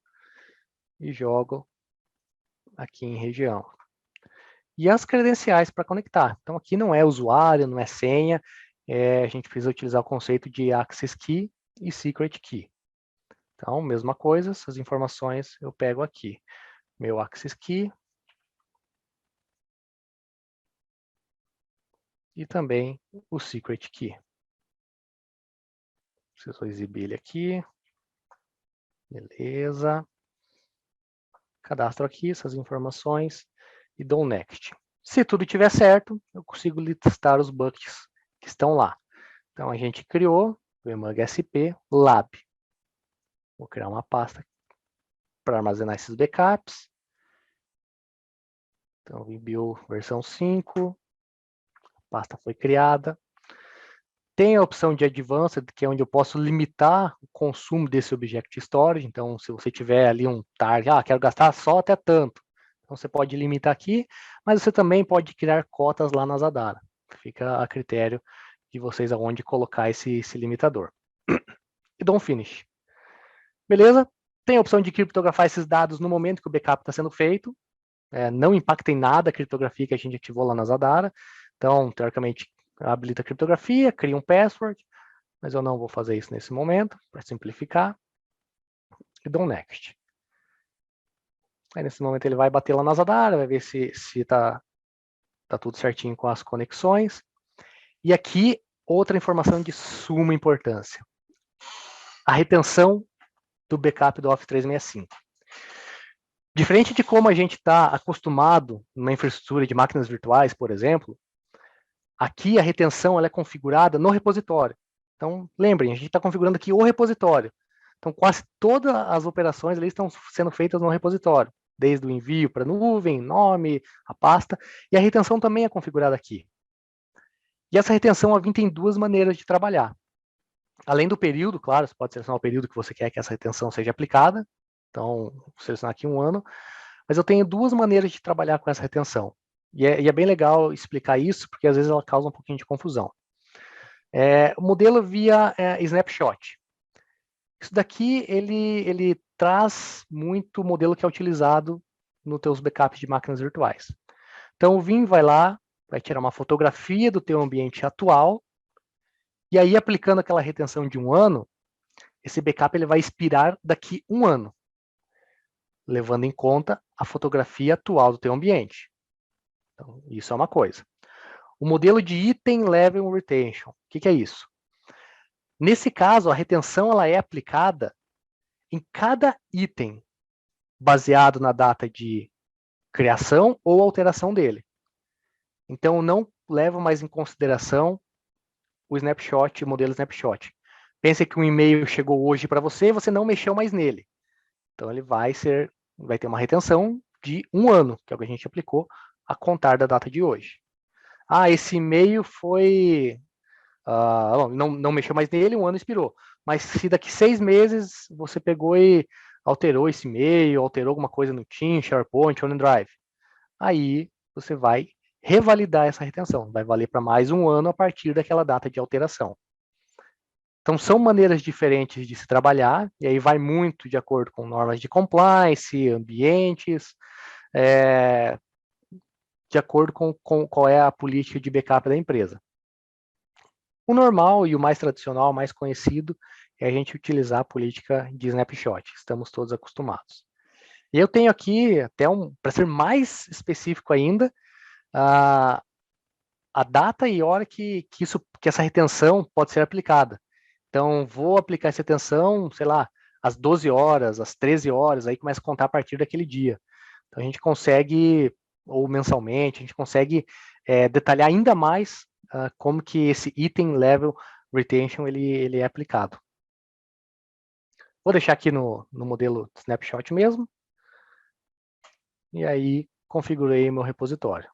e jogo aqui em região. E as credenciais para conectar. Então, aqui não é usuário, não é senha, a gente precisa utilizar o conceito de Access Key e Secret Key. Então, mesma coisa, essas informações eu pego aqui. Meu Access Key. E também o Secret Key. Preciso exibir ele aqui. Beleza. Cadastro aqui essas informações e dou Next. Se tudo estiver certo, eu consigo listar os buckets que estão lá. Então, a gente criou o Emug SP Lab. Vou criar uma pasta para armazenar esses backups. Então, enviou versão 5. A pasta foi criada. Tem a opção de Advanced, que é onde eu posso limitar o consumo desse Object Storage. Então, se você tiver ali um target, quero gastar só até tanto. Então, você pode limitar aqui, mas você também pode criar cotas lá na Zadara. Fica a critério de vocês aonde colocar esse limitador. E dou um Finish. Beleza? Tem a opção de criptografar esses dados no momento que o backup está sendo feito. Não impacta em nada a criptografia que a gente ativou lá na Zadara. Então, teoricamente, habilita a criptografia, cria um password, mas eu não vou fazer isso nesse momento, para simplificar. E dou um Next. Aí, nesse momento, ele vai bater lá na Zadara, vai ver se tá tudo certinho com as conexões. E aqui, outra informação de suma importância. A retenção do backup do Office 365. Diferente de como a gente está acostumado numa infraestrutura de máquinas virtuais, por exemplo, aqui a retenção ela é configurada no repositório. Então, lembrem, a gente está configurando aqui o repositório. Então, quase todas as operações ali estão sendo feitas no repositório, desde o envio para a nuvem, nome, a pasta, e a retenção também é configurada aqui. E essa retenção a tem duas maneiras de trabalhar. Além do período, claro, você pode selecionar o período que você quer que essa retenção seja aplicada. Então, vou selecionar aqui 1 ano. Mas eu tenho duas maneiras de trabalhar com essa retenção. E é bem legal explicar isso, porque às vezes ela causa um pouquinho de confusão. O modelo via snapshot. Isso daqui, ele traz muito o modelo que é utilizado nos teus backups de máquinas virtuais. Então, o Vim vai lá, vai tirar uma fotografia do teu ambiente atual, e aí, aplicando aquela retenção de 1 ano, esse backup ele vai expirar daqui 1 ano, levando em conta a fotografia atual do teu ambiente. Então, isso é uma coisa. O modelo de Item Level Retention, o que é isso? Nesse caso, a retenção ela é aplicada em cada item, baseado na data de criação ou alteração dele. Então, não leva mais em consideração o snapshot, o modelo snapshot. Pense que um e-mail chegou hoje para você e você não mexeu mais nele. Então, ele vai ter uma retenção de 1 ano, que é o que a gente aplicou, a contar da data de hoje. Esse e-mail foi... não mexeu mais nele, 1 ano expirou. Mas se daqui 6 meses você pegou e alterou esse e-mail, alterou alguma coisa no Teams, SharePoint, OneDrive, aí você vai revalidar essa retenção. Vai valer para mais 1 ano a partir daquela data de alteração. Então, são maneiras diferentes de se trabalhar, e aí vai muito de acordo com normas de compliance, ambientes, de acordo com qual é a política de backup da empresa. O normal e o mais tradicional, o mais conhecido, é a gente utilizar a política de snapshot. Estamos todos acostumados. E eu tenho aqui, até para ser mais específico ainda, a data e hora que essa retenção pode ser aplicada. Então, vou aplicar essa retenção, sei lá, às 12 horas, às 13 horas, aí começa a contar a partir daquele dia. Então, a gente consegue, ou mensalmente, a gente consegue detalhar ainda mais como que esse Item Level Retention ele é aplicado. Vou deixar aqui no modelo Snapshot mesmo. E aí, configurei meu repositório.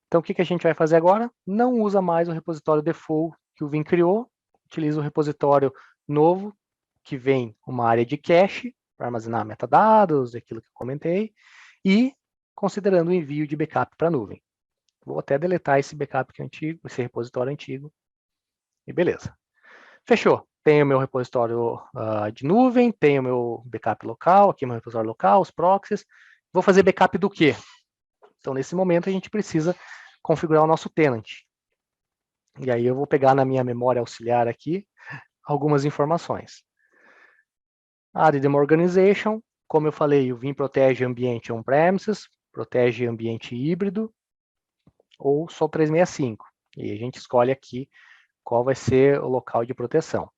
Então, o que a gente vai fazer agora? Não usa mais o repositório default que o Vim criou, utiliza o repositório novo, que vem uma área de cache, para armazenar metadados, aquilo que eu comentei, e considerando o envio de backup para a nuvem. Vou até deletar esse backup que é antigo, esse repositório antigo, e beleza. Fechou. Tenho meu repositório de nuvem, tenho meu backup local, aqui meu repositório local, os proxies. Vou fazer backup do quê? Então, nesse momento, a gente precisa configurar o nosso tenant. E aí eu vou pegar na minha memória auxiliar aqui algumas informações. Added Organization, como eu falei, o Vim protege ambiente on-premises, protege ambiente híbrido, ou só 365. E a gente escolhe aqui qual vai ser o local de proteção.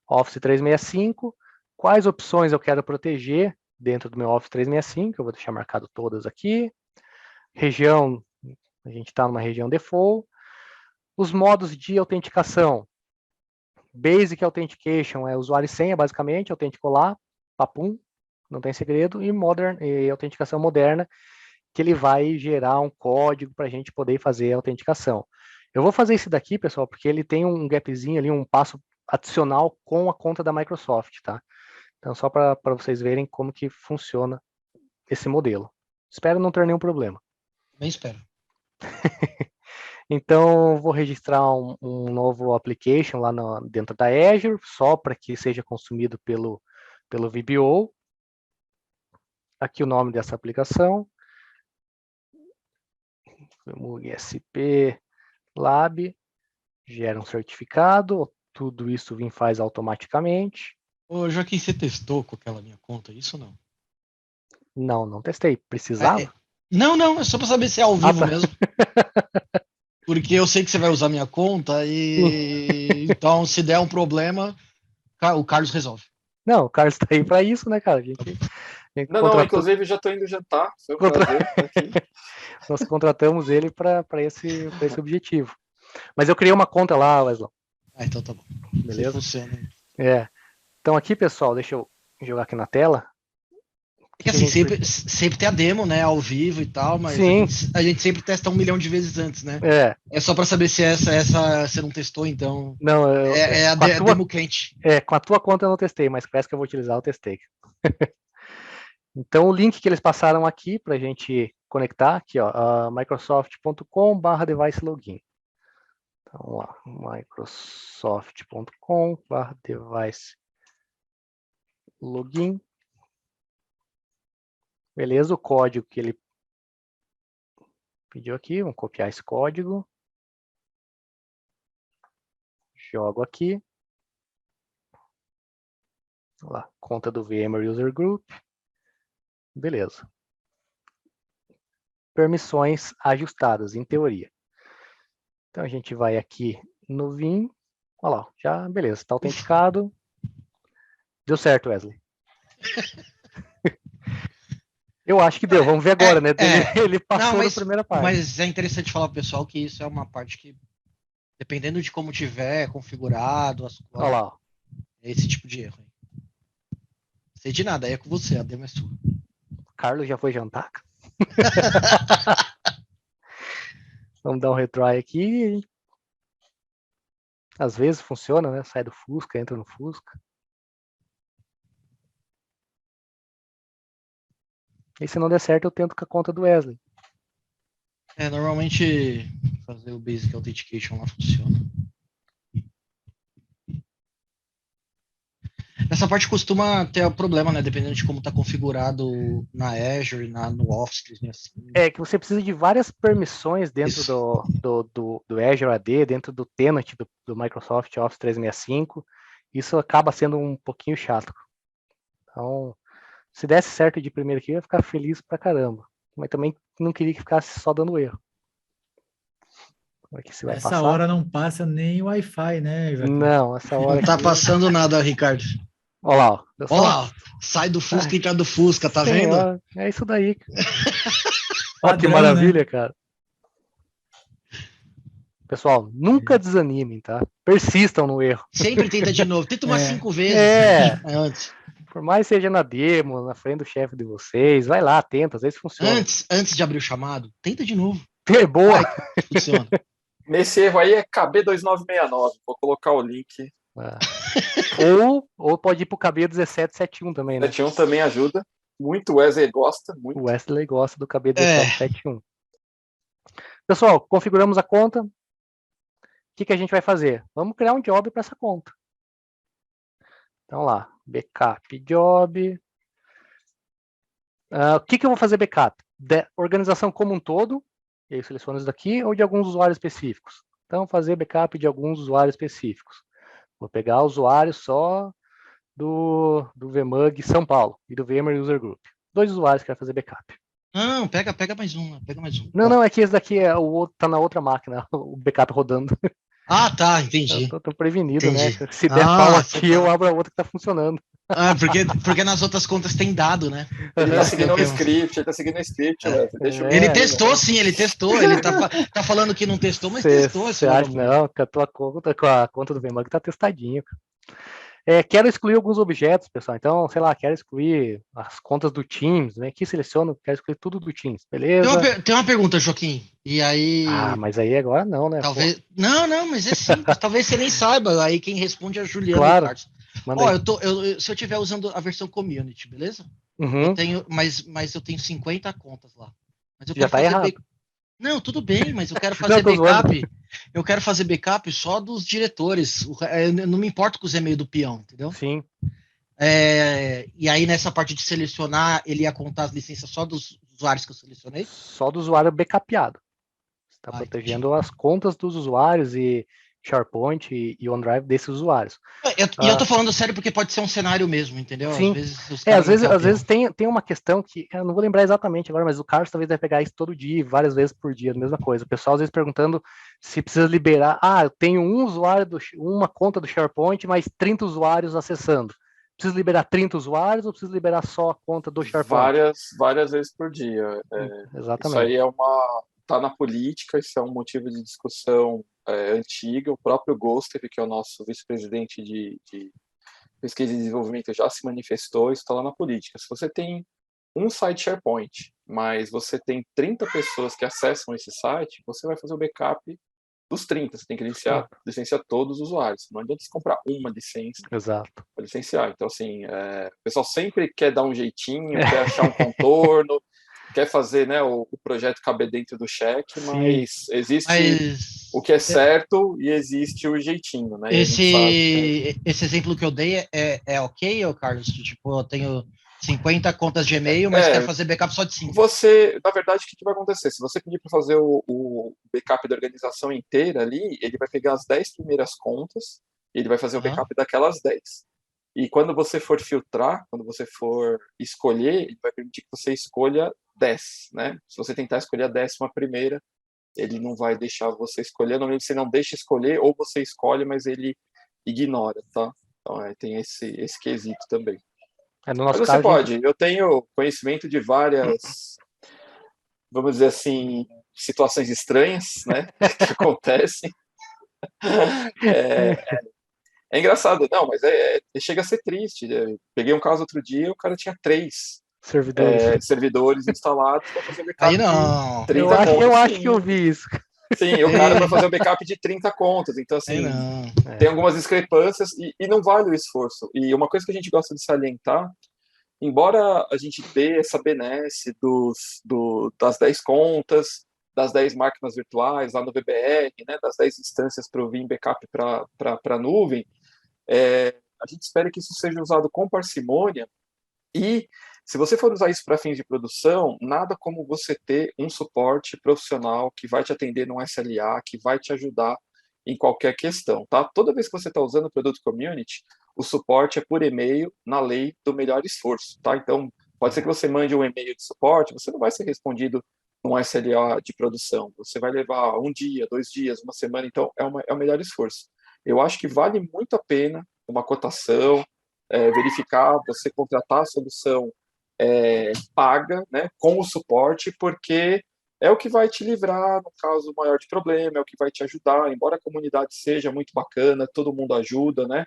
Office 365, quais opções eu quero proteger dentro do meu Office 365, eu vou deixar marcado todas aqui. Região, a gente está numa região default. Os modos de autenticação. Basic Authentication é usuário e senha, basicamente, autenticou lá, papum, não tem segredo. E autenticação moderna, que ele vai gerar um código para a gente poder fazer a autenticação. Eu vou fazer isso daqui, pessoal, porque ele tem um gapzinho ali, um passo adicional com a conta da Microsoft, tá? Então, só para vocês verem como que funciona esse modelo. Espero não ter nenhum problema. Bem espero. Então, vou registrar um novo application lá dentro da Azure, só para que seja consumido pelo VBO. Aqui o nome dessa aplicação. ISP Lab, gera um certificado, tudo isso Vim faz automaticamente. Ô, Joaquim, você testou com aquela minha conta, isso ou não? Não testei. Precisava? Não, é só para saber se é ao vivo tá. mesmo. Porque eu sei que você vai usar minha conta e então se der um problema, o Carlos resolve. Não, o Carlos está aí para isso, né, cara? A gente Não, inclusive já estou indo jantar. Foi um prazer aqui. Nós contratamos ele para esse objetivo. Mas eu criei uma conta lá, Wesley. Então tá bom. Beleza? Funciona. Então aqui, pessoal, deixa eu jogar aqui na tela. É que assim, sempre tem a demo, né, ao vivo e tal, mas a gente sempre testa 1 milhão de vezes antes, né? É só para saber se essa você não testou, então. Não, a demo quente. Com a tua conta eu não testei, mas com essa que eu vou utilizar eu testei. Então o link que eles passaram aqui para a gente conectar, aqui, ó, microsoft.com/device-login. Então, vamos lá, microsoft.com/device-login. Beleza, o código que ele pediu aqui, vamos copiar esse código. Jogo aqui. Olha lá, conta do VMware User Group. Beleza. Permissões ajustadas, em teoria. Então a gente vai aqui no Vim. Olha lá, já, beleza, está autenticado. Deu certo, Wesley. Eu acho que deu, vamos ver agora, né? Ele passou na primeira parte. Mas é interessante falar pro pessoal que isso é uma parte que, dependendo de como tiver configurado, olha lá, ó. É esse tipo de erro. Sei de nada, aí é com você, a demo é sua. O Carlos já foi jantar? Vamos dar um retry aqui. Às vezes funciona, né? Sai do Fusca, entra no Fusca. E se não der certo, eu tento com a conta do Wesley. Normalmente fazer o Basic Authentication lá funciona. Essa parte costuma ter problema, né? Dependendo de como está configurado na Azure e no Office 365. É que você precisa de várias permissões dentro do Azure AD, dentro do tenant do Microsoft Office 365. Isso acaba sendo um pouquinho chato. Então, se desse certo de primeiro aqui, eu ia ficar feliz pra caramba. Mas também não queria que ficasse só dando erro. Se vai essa passar. Hora não passa nem o Wi-Fi, né, Joaquim? Não, essa hora. Não tá passando nada, Ricardo. Olha lá, ó. Olha lá, sai do Fusca e entra do Fusca, tá vendo? É isso daí. Olha que maravilha, né? Cara. Pessoal, nunca desanimem, tá? Persistam no erro. Sempre tenta de novo. Tenta umas 5 vezes. Antes. Por mais seja na demo, na frente do chefe de vocês, vai lá, tenta, às vezes funciona. Antes de abrir o chamado, tenta de novo. É boa. Funciona. Nesse erro aí é KB2969. Vou colocar o link. Ou pode ir pro KB1771 também, né? 71 também ajuda. Muito, o Wesley gosta, muito. O Wesley gosta do KBD771. Pessoal, configuramos a conta. O que a gente vai fazer? Vamos criar um job para essa conta. Então lá, backup job. O que eu vou fazer backup? Da organização como um todo, e aí eu seleciono isso daqui, ou de alguns usuários específicos. Então, fazer backup de alguns usuários específicos. Vou pegar o usuário só do VMUG São Paulo e do VMware User Group. 2 usuários que vai fazer backup. Não, pega mais um. Não, é que esse daqui tá na outra máquina, o backup rodando. Ah, tá, entendi. Eu tô prevenido, entendi. Né? Se der pau aqui, eu abro a outra que tá funcionando. Porque nas outras contas tem dado, né? Ele tá seguindo o script, Ele testou, sim, ele testou. Ele tá falando que não testou, mas testou. Você acha? Não, que a tua conta, com a conta do VMUG tá testadinho. Quero excluir alguns objetos, pessoal. Então, sei lá, quero excluir as contas do Teams. Vem aqui, seleciono, quero excluir tudo do Teams, beleza? Tem uma pergunta, Joaquim. E aí... mas aí agora não, né? Talvez... Não, mas é simples. Talvez você nem saiba. Aí quem responde é a Juliana. Claro. Se eu estiver usando a versão Community, beleza? Uhum. Eu tenho, mas eu tenho 50 contas lá. Mas eu já tá errado. Não, tudo bem, mas eu quero fazer backup. Eu quero fazer backup só dos diretores. Eu não me importo com os e-mails do peão, entendeu? Sim. E aí, nessa parte de selecionar, ele ia contar as licenças só dos usuários que eu selecionei? Só do usuário backupeado. Você está protegendo as contas dos usuários e SharePoint e OneDrive desses usuários. Eu tô falando sério porque pode ser um cenário mesmo, entendeu? Sim. Às vezes tem uma questão que eu não vou lembrar exatamente agora, mas o Carlos talvez vai pegar isso todo dia, várias vezes por dia, a mesma coisa. O pessoal às vezes perguntando se precisa liberar. Eu tenho um usuário, uma conta do SharePoint, mas 30 usuários acessando. Preciso liberar 30 usuários ou preciso liberar só a conta do SharePoint? Várias vezes por dia. Exatamente. Isso aí tá na política, isso é um motivo de discussão antiga. O próprio Gostev, que é o nosso vice-presidente de pesquisa e desenvolvimento, já se manifestou, isso está lá na política. Se você tem um site SharePoint, mas você tem 30 pessoas que acessam esse site, você vai fazer o backup dos 30, você tem que licenciar todos os usuários. Não adianta você comprar uma licença para licenciar. Então, assim, o pessoal sempre quer dar um jeitinho, quer achar um contorno, quer fazer, né, o projeto caber dentro do cheque, mas existe o que é certo e existe o jeitinho, né? Esse exemplo que eu dei é ok, Carlos? Tipo, eu tenho 50 contas de e-mail, mas quero fazer backup só de 5. Na verdade, o que vai acontecer? Se você pedir para fazer o backup da organização inteira ali, ele vai pegar as 10 primeiras contas e ele vai fazer o backup daquelas 10. E quando você for filtrar, quando você for escolher, ele vai permitir que você escolha 10, né? Se você tentar escolher a 11ª, ele não vai deixar você escolher. Normalmente você não deixa escolher, ou você escolhe, mas ele ignora, tá? Então tem esse quesito também. Mas você pode. Eu tenho conhecimento de várias, vamos dizer assim, situações estranhas, né? Que acontecem. É engraçado, não, mas chega a ser triste. Eu peguei um caso outro dia, o cara tinha 3 servidores instalados para fazer backup. Aí não. De 30 contas. Eu acho que eu vi isso. Sim, o cara vai fazer o backup de 30 contas. Então, assim, tem algumas discrepâncias e não vale o esforço. E uma coisa que a gente gosta de salientar, embora a gente dê essa benesse das 10 contas, das 10 máquinas virtuais lá no VBR, né, das 10 instâncias para o Vim Backup para a nuvem, a gente espera que isso seja usado com parcimônia. E se você for usar isso para fins de produção, nada como você ter um suporte profissional que vai te atender no SLA, que vai te ajudar em qualquer questão, tá? Toda vez que você está usando o produto Community, o suporte é por e-mail na lei do melhor esforço, tá? Então, pode ser que você mande um e-mail de suporte, você não vai ser respondido num SLA de produção. Você vai levar 1 dia, 2 dias, 1 semana, então é o melhor esforço. Eu acho que vale muito a pena uma cotação, verificar, você contratar a solução paga, né, com o suporte, porque é o que vai te livrar no caso maior de problema, é o que vai te ajudar, embora a comunidade seja muito bacana, todo mundo ajuda, né,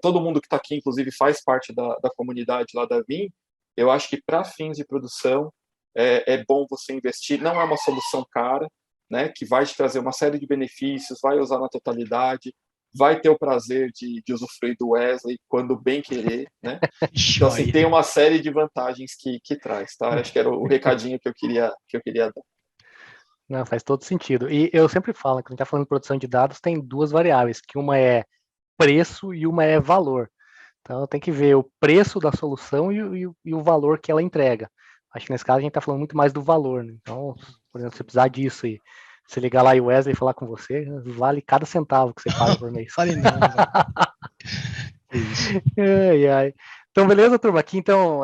todo mundo que está aqui, inclusive, faz parte da comunidade lá da Vim. Eu acho que para fins de produção é bom você investir, não é uma solução cara, né, que vai te trazer uma série de benefícios, vai usar na totalidade, vai ter o prazer de usufruir do Wesley quando bem querer, né? Então, assim, tem uma série de vantagens que traz, tá? Acho que era o recadinho que eu queria dar. Não, faz todo sentido. E eu sempre falo, quando a gente está falando de produção de dados, tem duas variáveis, que uma é preço e uma é valor. Então, tem que ver o preço da solução e o valor que ela entrega. Acho que nesse caso a gente está falando muito mais do valor, né? Então, por exemplo, se precisar disso e se ligar lá e o Wesley falar com você, vale cada centavo que você paga por mês. Vale não, é isso. Ai, ai. Então, beleza, turma? Aqui, então,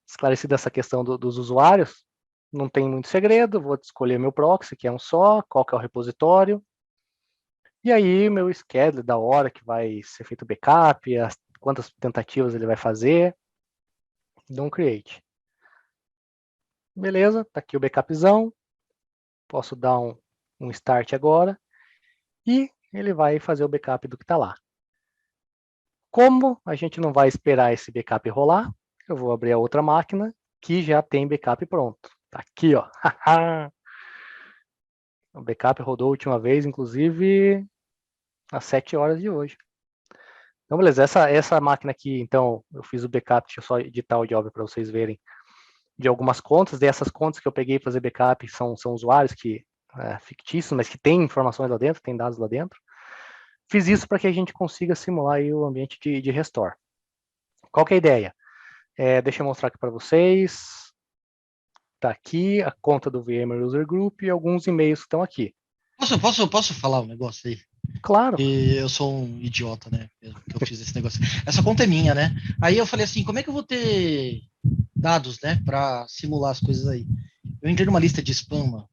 esclarecida essa questão dos usuários. Não tem muito segredo, vou escolher meu proxy, que é um só, qual que é o repositório. E aí, meu schedule da hora que vai ser feito o backup, quantas tentativas ele vai fazer. Dou um create. Beleza, tá aqui o backupzão. Posso dar um start agora. E ele vai fazer o backup do que está lá. Como a gente não vai esperar esse backup rolar, eu vou abrir a outra máquina que já tem backup pronto. Tá aqui, ó. O backup rodou a última vez, inclusive, às 7 horas de hoje. Então, beleza. Essa máquina aqui, então, eu fiz o backup, deixa eu só editar o job para vocês verem, de algumas contas. Dessas contas que eu peguei para fazer backup são usuários fictícios, mas que têm informações lá dentro, têm dados lá dentro. Fiz isso para que a gente consiga simular aí o ambiente de restore. Qual que é a ideia? Deixa eu mostrar aqui para vocês. Está aqui a conta do VMware User Group e alguns e-mails que estão aqui. Posso falar um negócio aí? Claro. E eu sou um idiota, né? Que eu fiz esse negócio. Essa conta é minha, né? Aí eu falei assim, como é que eu vou ter dados, né? Para simular as coisas aí? Eu entrei numa lista de spam, mano.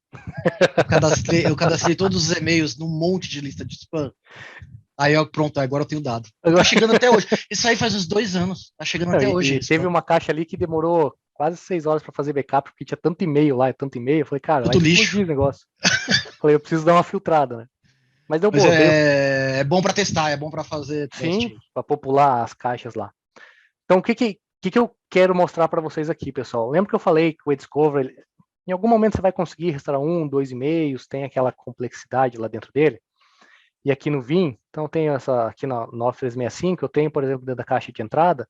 Eu cadastrei todos os e-mails num monte de lista de spam. Aí, pronto, agora eu tenho dado. Tá chegando até hoje. Isso aí faz uns 2 anos. Tá chegando até hoje. E teve uma caixa ali que demorou quase 6 horas para fazer backup, porque tinha tanto e-mail lá, tanto e-mail. Eu falei, cara, vai explodir o negócio. Falei, eu preciso dar uma filtrada, né? Mas deu boa. É bom para testar, é bom para fazer teste. Sim, para popular as caixas lá. Então, o que eu quero mostrar para vocês aqui, pessoal? Lembra que eu falei que o eDiscovery, em algum momento você vai conseguir restaurar 1, 2 e-mails, tem aquela complexidade lá dentro dele. E aqui no Vim, então eu tenho aqui no Office 365, eu tenho, por exemplo, dentro da caixa de entrada,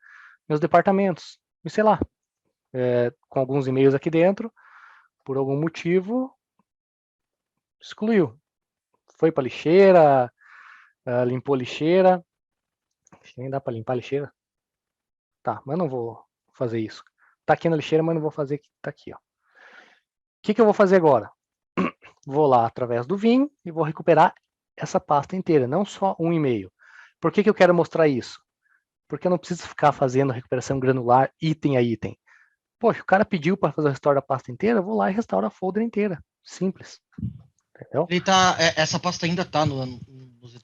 meus departamentos. E sei lá, com alguns e-mails aqui dentro, por algum motivo, excluiu. Foi para lixeira, limpou lixeira. Acho que nem dá para limpar a lixeira. Tá, mas não vou fazer isso. Tá aqui na lixeira, mas não vou fazer, tá aqui, ó. O que eu vou fazer agora? Vou lá através do Vim e vou recuperar essa pasta inteira, não só um e-mail. Por que eu quero mostrar isso? Porque eu não preciso ficar fazendo recuperação granular item a item. Poxa, o cara pediu para fazer o restore da pasta inteira, eu vou lá e restauro a folder inteira. Simples. Entendeu? Essa pasta ainda tá nos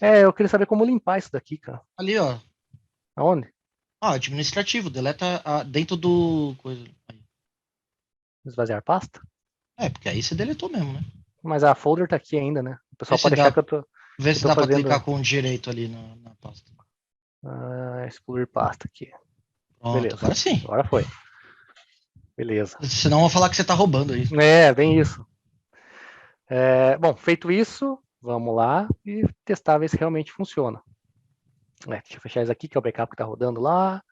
eu queria saber como limpar isso daqui, cara. Ali, ó. Aonde? Administrativo, deleta dentro do coisa. Aí. Esvaziar pasta? Porque aí você deletou mesmo, né? Mas a folder tá aqui ainda, né? O pessoal pode achar que eu tô. Vê se dá para clicar com direito ali na pasta. Excluir pasta aqui. Pronto, beleza. Agora sim. Agora foi. Beleza. Senão vão falar que você tá roubando aí. Bem isso. Bom, feito isso, vamos lá e testar, ver se realmente funciona. Deixa eu fechar isso aqui, que é o backup que tá rodando lá.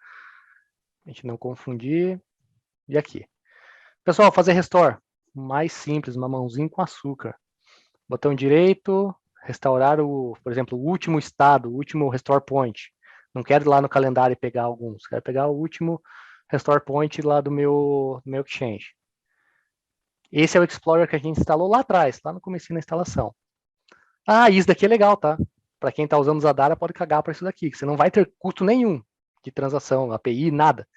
A gente não confundir. E aqui. Pessoal, fazer restore. Mais simples, uma mãozinha com açúcar. Botão direito, restaurar por exemplo, o último estado, o último restore point. Não quero ir lá no calendário e pegar alguns. Quero pegar o último restore point lá do meu Exchange. Esse é o Explorer que a gente instalou lá atrás, lá no comecinho da instalação. Isso daqui é legal, tá? Para quem está usando o Zadara, pode cagar para isso daqui, que você não vai ter custo nenhum de transação, API, nada.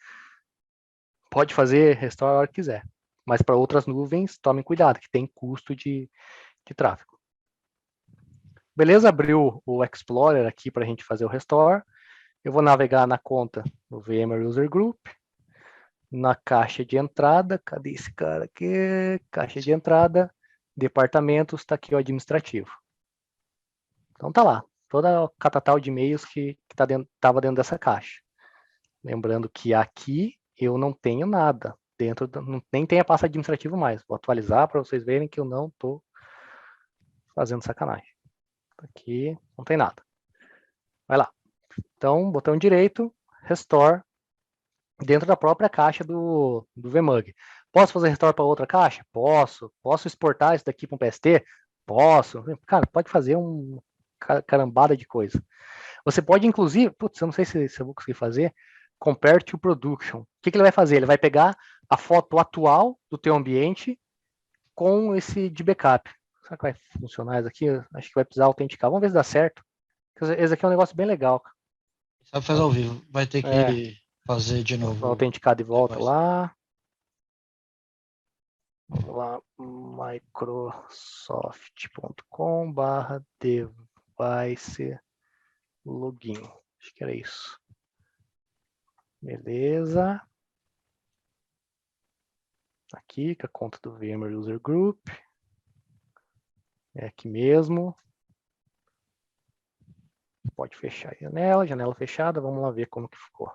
Pode fazer restore a hora que quiser. Mas para outras nuvens, tomem cuidado, que tem custo de tráfego. Beleza? Abriu o Explorer aqui para a gente fazer o restore. Eu vou navegar na conta do VMware User Group. Na caixa de entrada, cadê esse cara aqui? Caixa de entrada, departamentos, está aqui o administrativo. Então tá lá, toda o catatal de e-mails que estava dentro dessa caixa. Lembrando que aqui eu não tenho nada, nem tem a pasta administrativa mais. Vou atualizar para vocês verem que eu não estou fazendo sacanagem. Aqui não tem nada. Vai lá. Então, botão direito, Restore, dentro da própria caixa do VMUG. Posso fazer Restore para outra caixa? Posso. Posso exportar isso daqui para um PST? Posso. Cara, pode fazer uma carambada de coisa. Você pode, inclusive, putz, eu não sei se eu vou conseguir fazer, Compare to Production. O que ele vai fazer? Ele vai pegar a foto atual do teu ambiente com esse de backup. Será que vai funcionar isso aqui? Acho que vai precisar autenticar. Vamos ver se dá certo. Esse aqui é um negócio bem legal. Sabe fazer ao vivo. Vai ter que fazer de novo. Vou autenticar de volta lá. Vamos lá, microsoft.com/device login. Acho que era isso. Beleza. Aqui, com a conta do VMware User Group. É aqui mesmo. Pode fechar a janela fechada. Vamos lá ver como que ficou.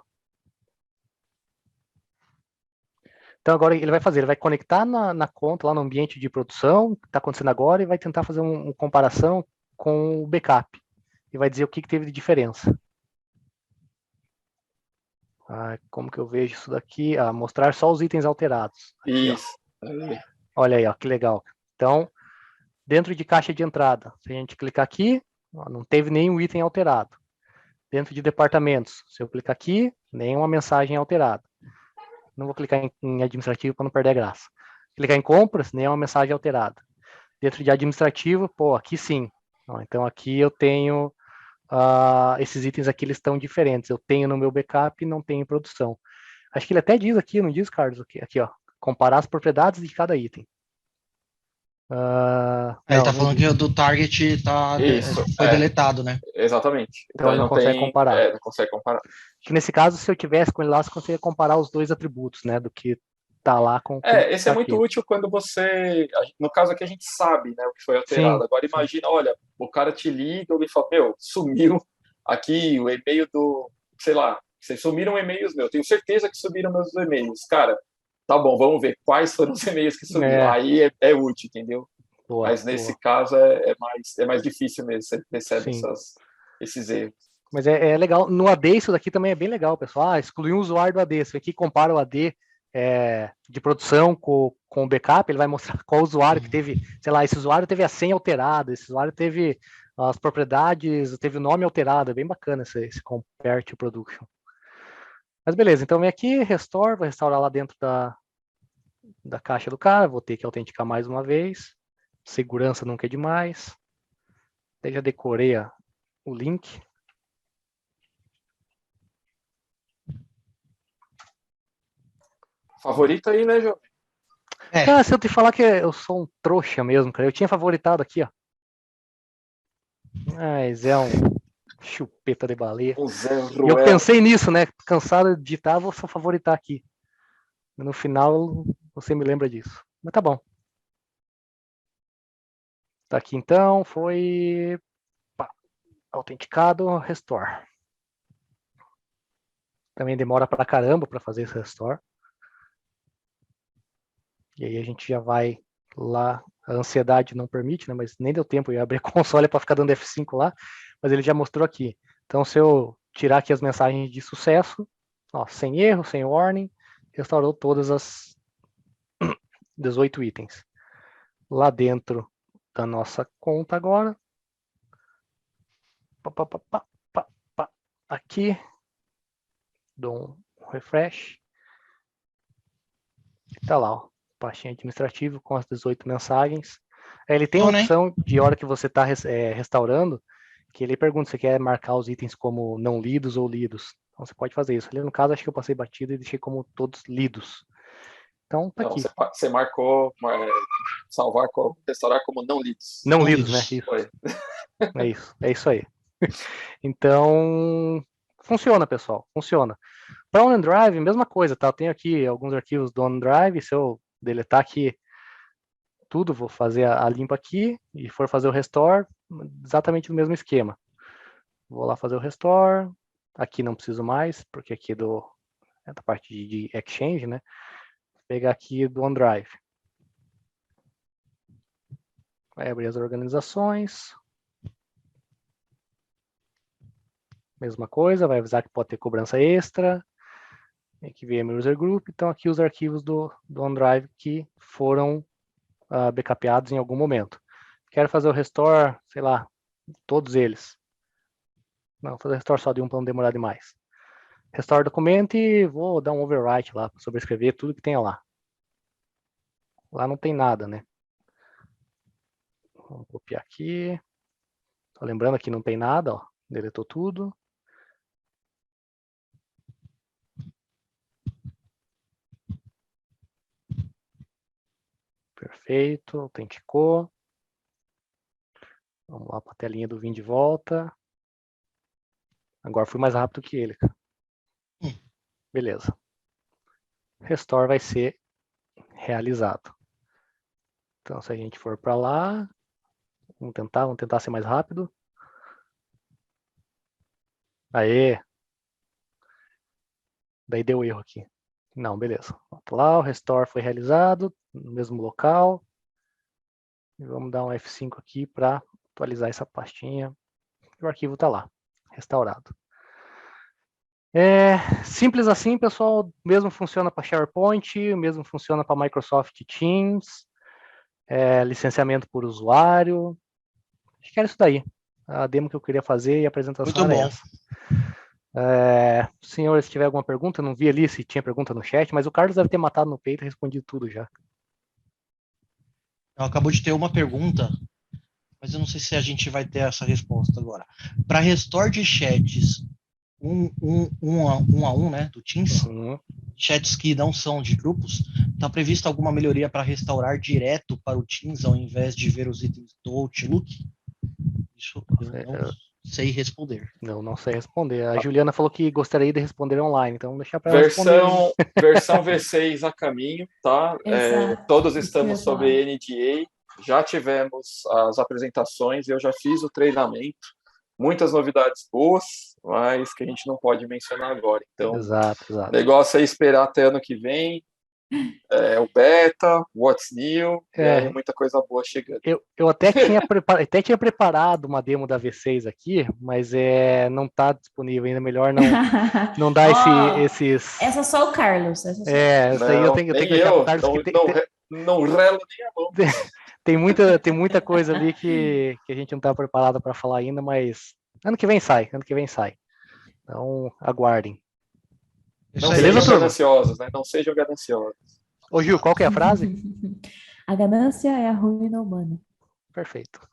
Então agora ele vai conectar na conta, lá no ambiente de produção, que está acontecendo agora, e vai tentar fazer uma comparação com o backup. E vai dizer o que teve de diferença. Como que eu vejo isso daqui? Mostrar só os itens alterados. Aqui, isso. Olha aí, ó, que legal. Então, dentro de caixa de entrada, se a gente clicar aqui, não teve nenhum item alterado. Dentro de departamentos, se eu clicar aqui, nenhuma mensagem alterada. Não vou clicar em administrativo para não perder a graça. Clicar em compras, nenhuma mensagem alterada. Dentro de administrativo, aqui sim. Então aqui eu tenho esses itens aqui, eles estão diferentes. Eu tenho no meu backup e não tenho em produção. Acho que ele até diz aqui, não diz, Carlos? Aqui, ó, comparar as propriedades de cada item. Ele tá falando que o do target foi deletado, né? Exatamente. Então ele não consegue comparar. Não consegue comparar. Que nesse caso, se eu tivesse com ele lá, você conseguia comparar os dois atributos, né? Do que tá lá com esse é muito útil quando você... No caso aqui a gente sabe, né, o que foi alterado. Agora imagina, olha, o cara te liga e fala, sumiu aqui o e-mail do... Sei lá, vocês sumiram e-mails meus. Tenho certeza que sumiram meus e-mails. Cara, tá bom, vamos ver quais foram os e-mails que sumiram. Aí é útil, entendeu? Mas nesse caso é mais difícil mesmo. Você percebe esses erros. Mas é legal. No AD isso daqui também é bem legal, pessoal. Excluir um usuário do AD. Você aqui compara o AD de produção com o backup, ele vai mostrar qual usuário que teve, sei lá, esse usuário teve a senha alterada, esse usuário teve as propriedades, teve o nome alterado. É bem bacana esse compare to production. Mas beleza, então vem aqui, restore, vou restaurar lá dentro da caixa do cara, vou ter que autenticar mais uma vez. Segurança nunca é demais. Até já decorei o link. Favorito aí, né, Jovem? Cara, se eu te falar que eu sou um trouxa mesmo, cara. Eu tinha favoritado aqui, ó. Mas é um chupeta de baleia. E eu pensei nisso, né? Cansado de digitar, vou só favoritar aqui. No final, você me lembra disso. Mas tá bom. Tá aqui então, foi autenticado, restore. Também demora pra caramba para fazer esse restore. E aí a gente já vai lá, a ansiedade não permite, né? Mas nem deu tempo de abrir a console para ficar dando F5 lá, mas ele já mostrou aqui. Então se eu tirar aqui as mensagens de sucesso, ó, sem erro, sem warning, restaurou todas as 18 itens. Lá dentro da nossa conta agora, aqui, dou um refresh, tá lá, ó. Pastinha administrativa com as 18 mensagens. Ele tem a opção de hora que você está restaurando, que ele pergunta se quer marcar os itens como não lidos ou lidos. Então você pode fazer isso. Ali no caso, acho que eu passei batido e deixei como todos lidos. Então tá aqui. Você marcou restaurar como não lidos. Não lidos, né? Isso. É isso aí. Então, funciona, pessoal. Funciona. Para o OneDrive, mesma coisa, tá? Eu tenho aqui alguns arquivos do OneDrive. Se eu deletar aqui tudo, vou fazer a limpa aqui e for fazer o restore, exatamente o mesmo esquema. Vou lá fazer o restore, aqui não preciso mais, porque aqui é da parte de Exchange, né? Vou pegar aqui do OneDrive. Vai abrir as organizações. mesma coisa, vai avisar que pode ter cobrança extra, ArcVM User Group, então aqui os arquivos do OneDrive que foram backupeados em algum momento. Quero fazer o restore, sei lá, todos eles. Não, vou fazer restore só de um para não demorar demais. Restore documento e vou dar um overwrite lá, para sobrescrever tudo que tem lá. Lá não tem nada, né? Vamos copiar aqui. Tô lembrando que não tem nada, ó. Deletou tudo. Perfeito, autenticou. Vamos lá para a telinha do Vim de volta. Agora fui mais rápido que ele, cara. Beleza. Restore vai ser realizado. Então, se a gente for para lá, vamos tentar ser mais rápido. Aê! Daí deu erro aqui. Não, beleza. Vamos lá, o restore foi realizado no mesmo local. E vamos dar um F5 aqui para atualizar essa pastinha. E o arquivo está lá, restaurado. Simples assim, pessoal. O mesmo funciona para SharePoint, o mesmo funciona para Microsoft Teams, licenciamento por usuário. Acho que era isso daí. A demo que eu queria fazer e a apresentação era essa. Senhor, se tiver alguma pergunta, não vi ali se tinha pergunta no chat, mas o Carlos deve ter matado no peito e respondido tudo já. Acabou de ter uma pergunta, mas eu não sei se a gente vai ter essa resposta agora. Para restore de chats um a um, né, do Teams, chats que não são de grupos, está prevista alguma melhoria para restaurar direto para o Teams ao invés de ver os itens do Outlook? Isso eu não sei responder. Não sei responder. A Juliana falou que gostaria de responder online, então vamos deixar para ela responder. Versão V6 a caminho, tá? Todos estamos sob NDA, já tivemos as apresentações, eu já fiz o treinamento, muitas novidades boas, mas que a gente não pode mencionar agora. Então, exato. O negócio é esperar até ano que vem, o beta, what's new, muita coisa boa chegando. Eu até tinha preparado uma demo da V6 aqui, mas não está disponível ainda, melhor não dar esses... Essa é só o Carlos. Essa aí eu tenho que deixar o Carlos. Não relo nem a mão. Tem muita coisa ali que a gente não está preparado para falar ainda, mas ano que vem sai. Então, aguardem. Não sejam gananciosos, né? Não sejam gananciosos. Ô, Gil, qual que é a frase? A ganância é a ruína humana. Perfeito.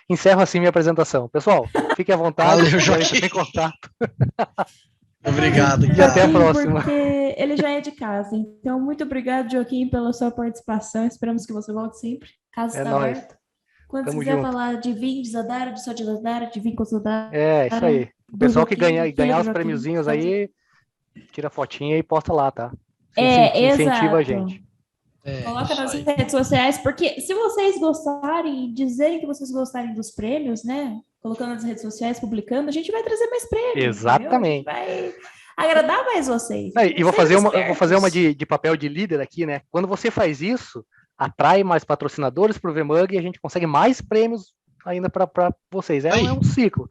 Encerro assim minha apresentação. Pessoal, fiquem à vontade. Valeu, Joaquim. Em contato. Obrigado. E até a próxima. Porque ele já é de casa. Então, muito obrigado, Joaquim, pela sua participação. Esperamos que você volte sempre. Casa está aberta. Quando você quiser falar de Vim, de Zadara, de só de Zadara, de Vim com Zadara. Isso aí. O pessoal que ganhar os prêmiozinhos aí, tira a fotinha e posta lá, tá? Incentiva a gente. Coloca nas redes sociais, porque se vocês gostarem, dizerem que vocês gostarem dos prêmios, né? Colocando nas redes sociais, publicando, a gente vai trazer mais prêmios. Exatamente. Vai agradar mais vocês. E vou fazer uma de papel de líder aqui, né? Quando você faz isso, atrai mais patrocinadores para o VMUG e a gente consegue mais prêmios ainda para vocês. É um ciclo.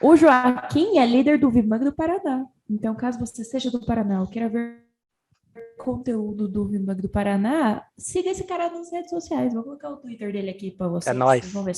O Joaquim é líder do VMUG do Paraná. Então, caso você seja do Paraná ou queira ver conteúdo do VMUG do Paraná, siga esse cara nas redes sociais. Vou colocar o Twitter dele aqui para vocês. É nóis. Vamos ver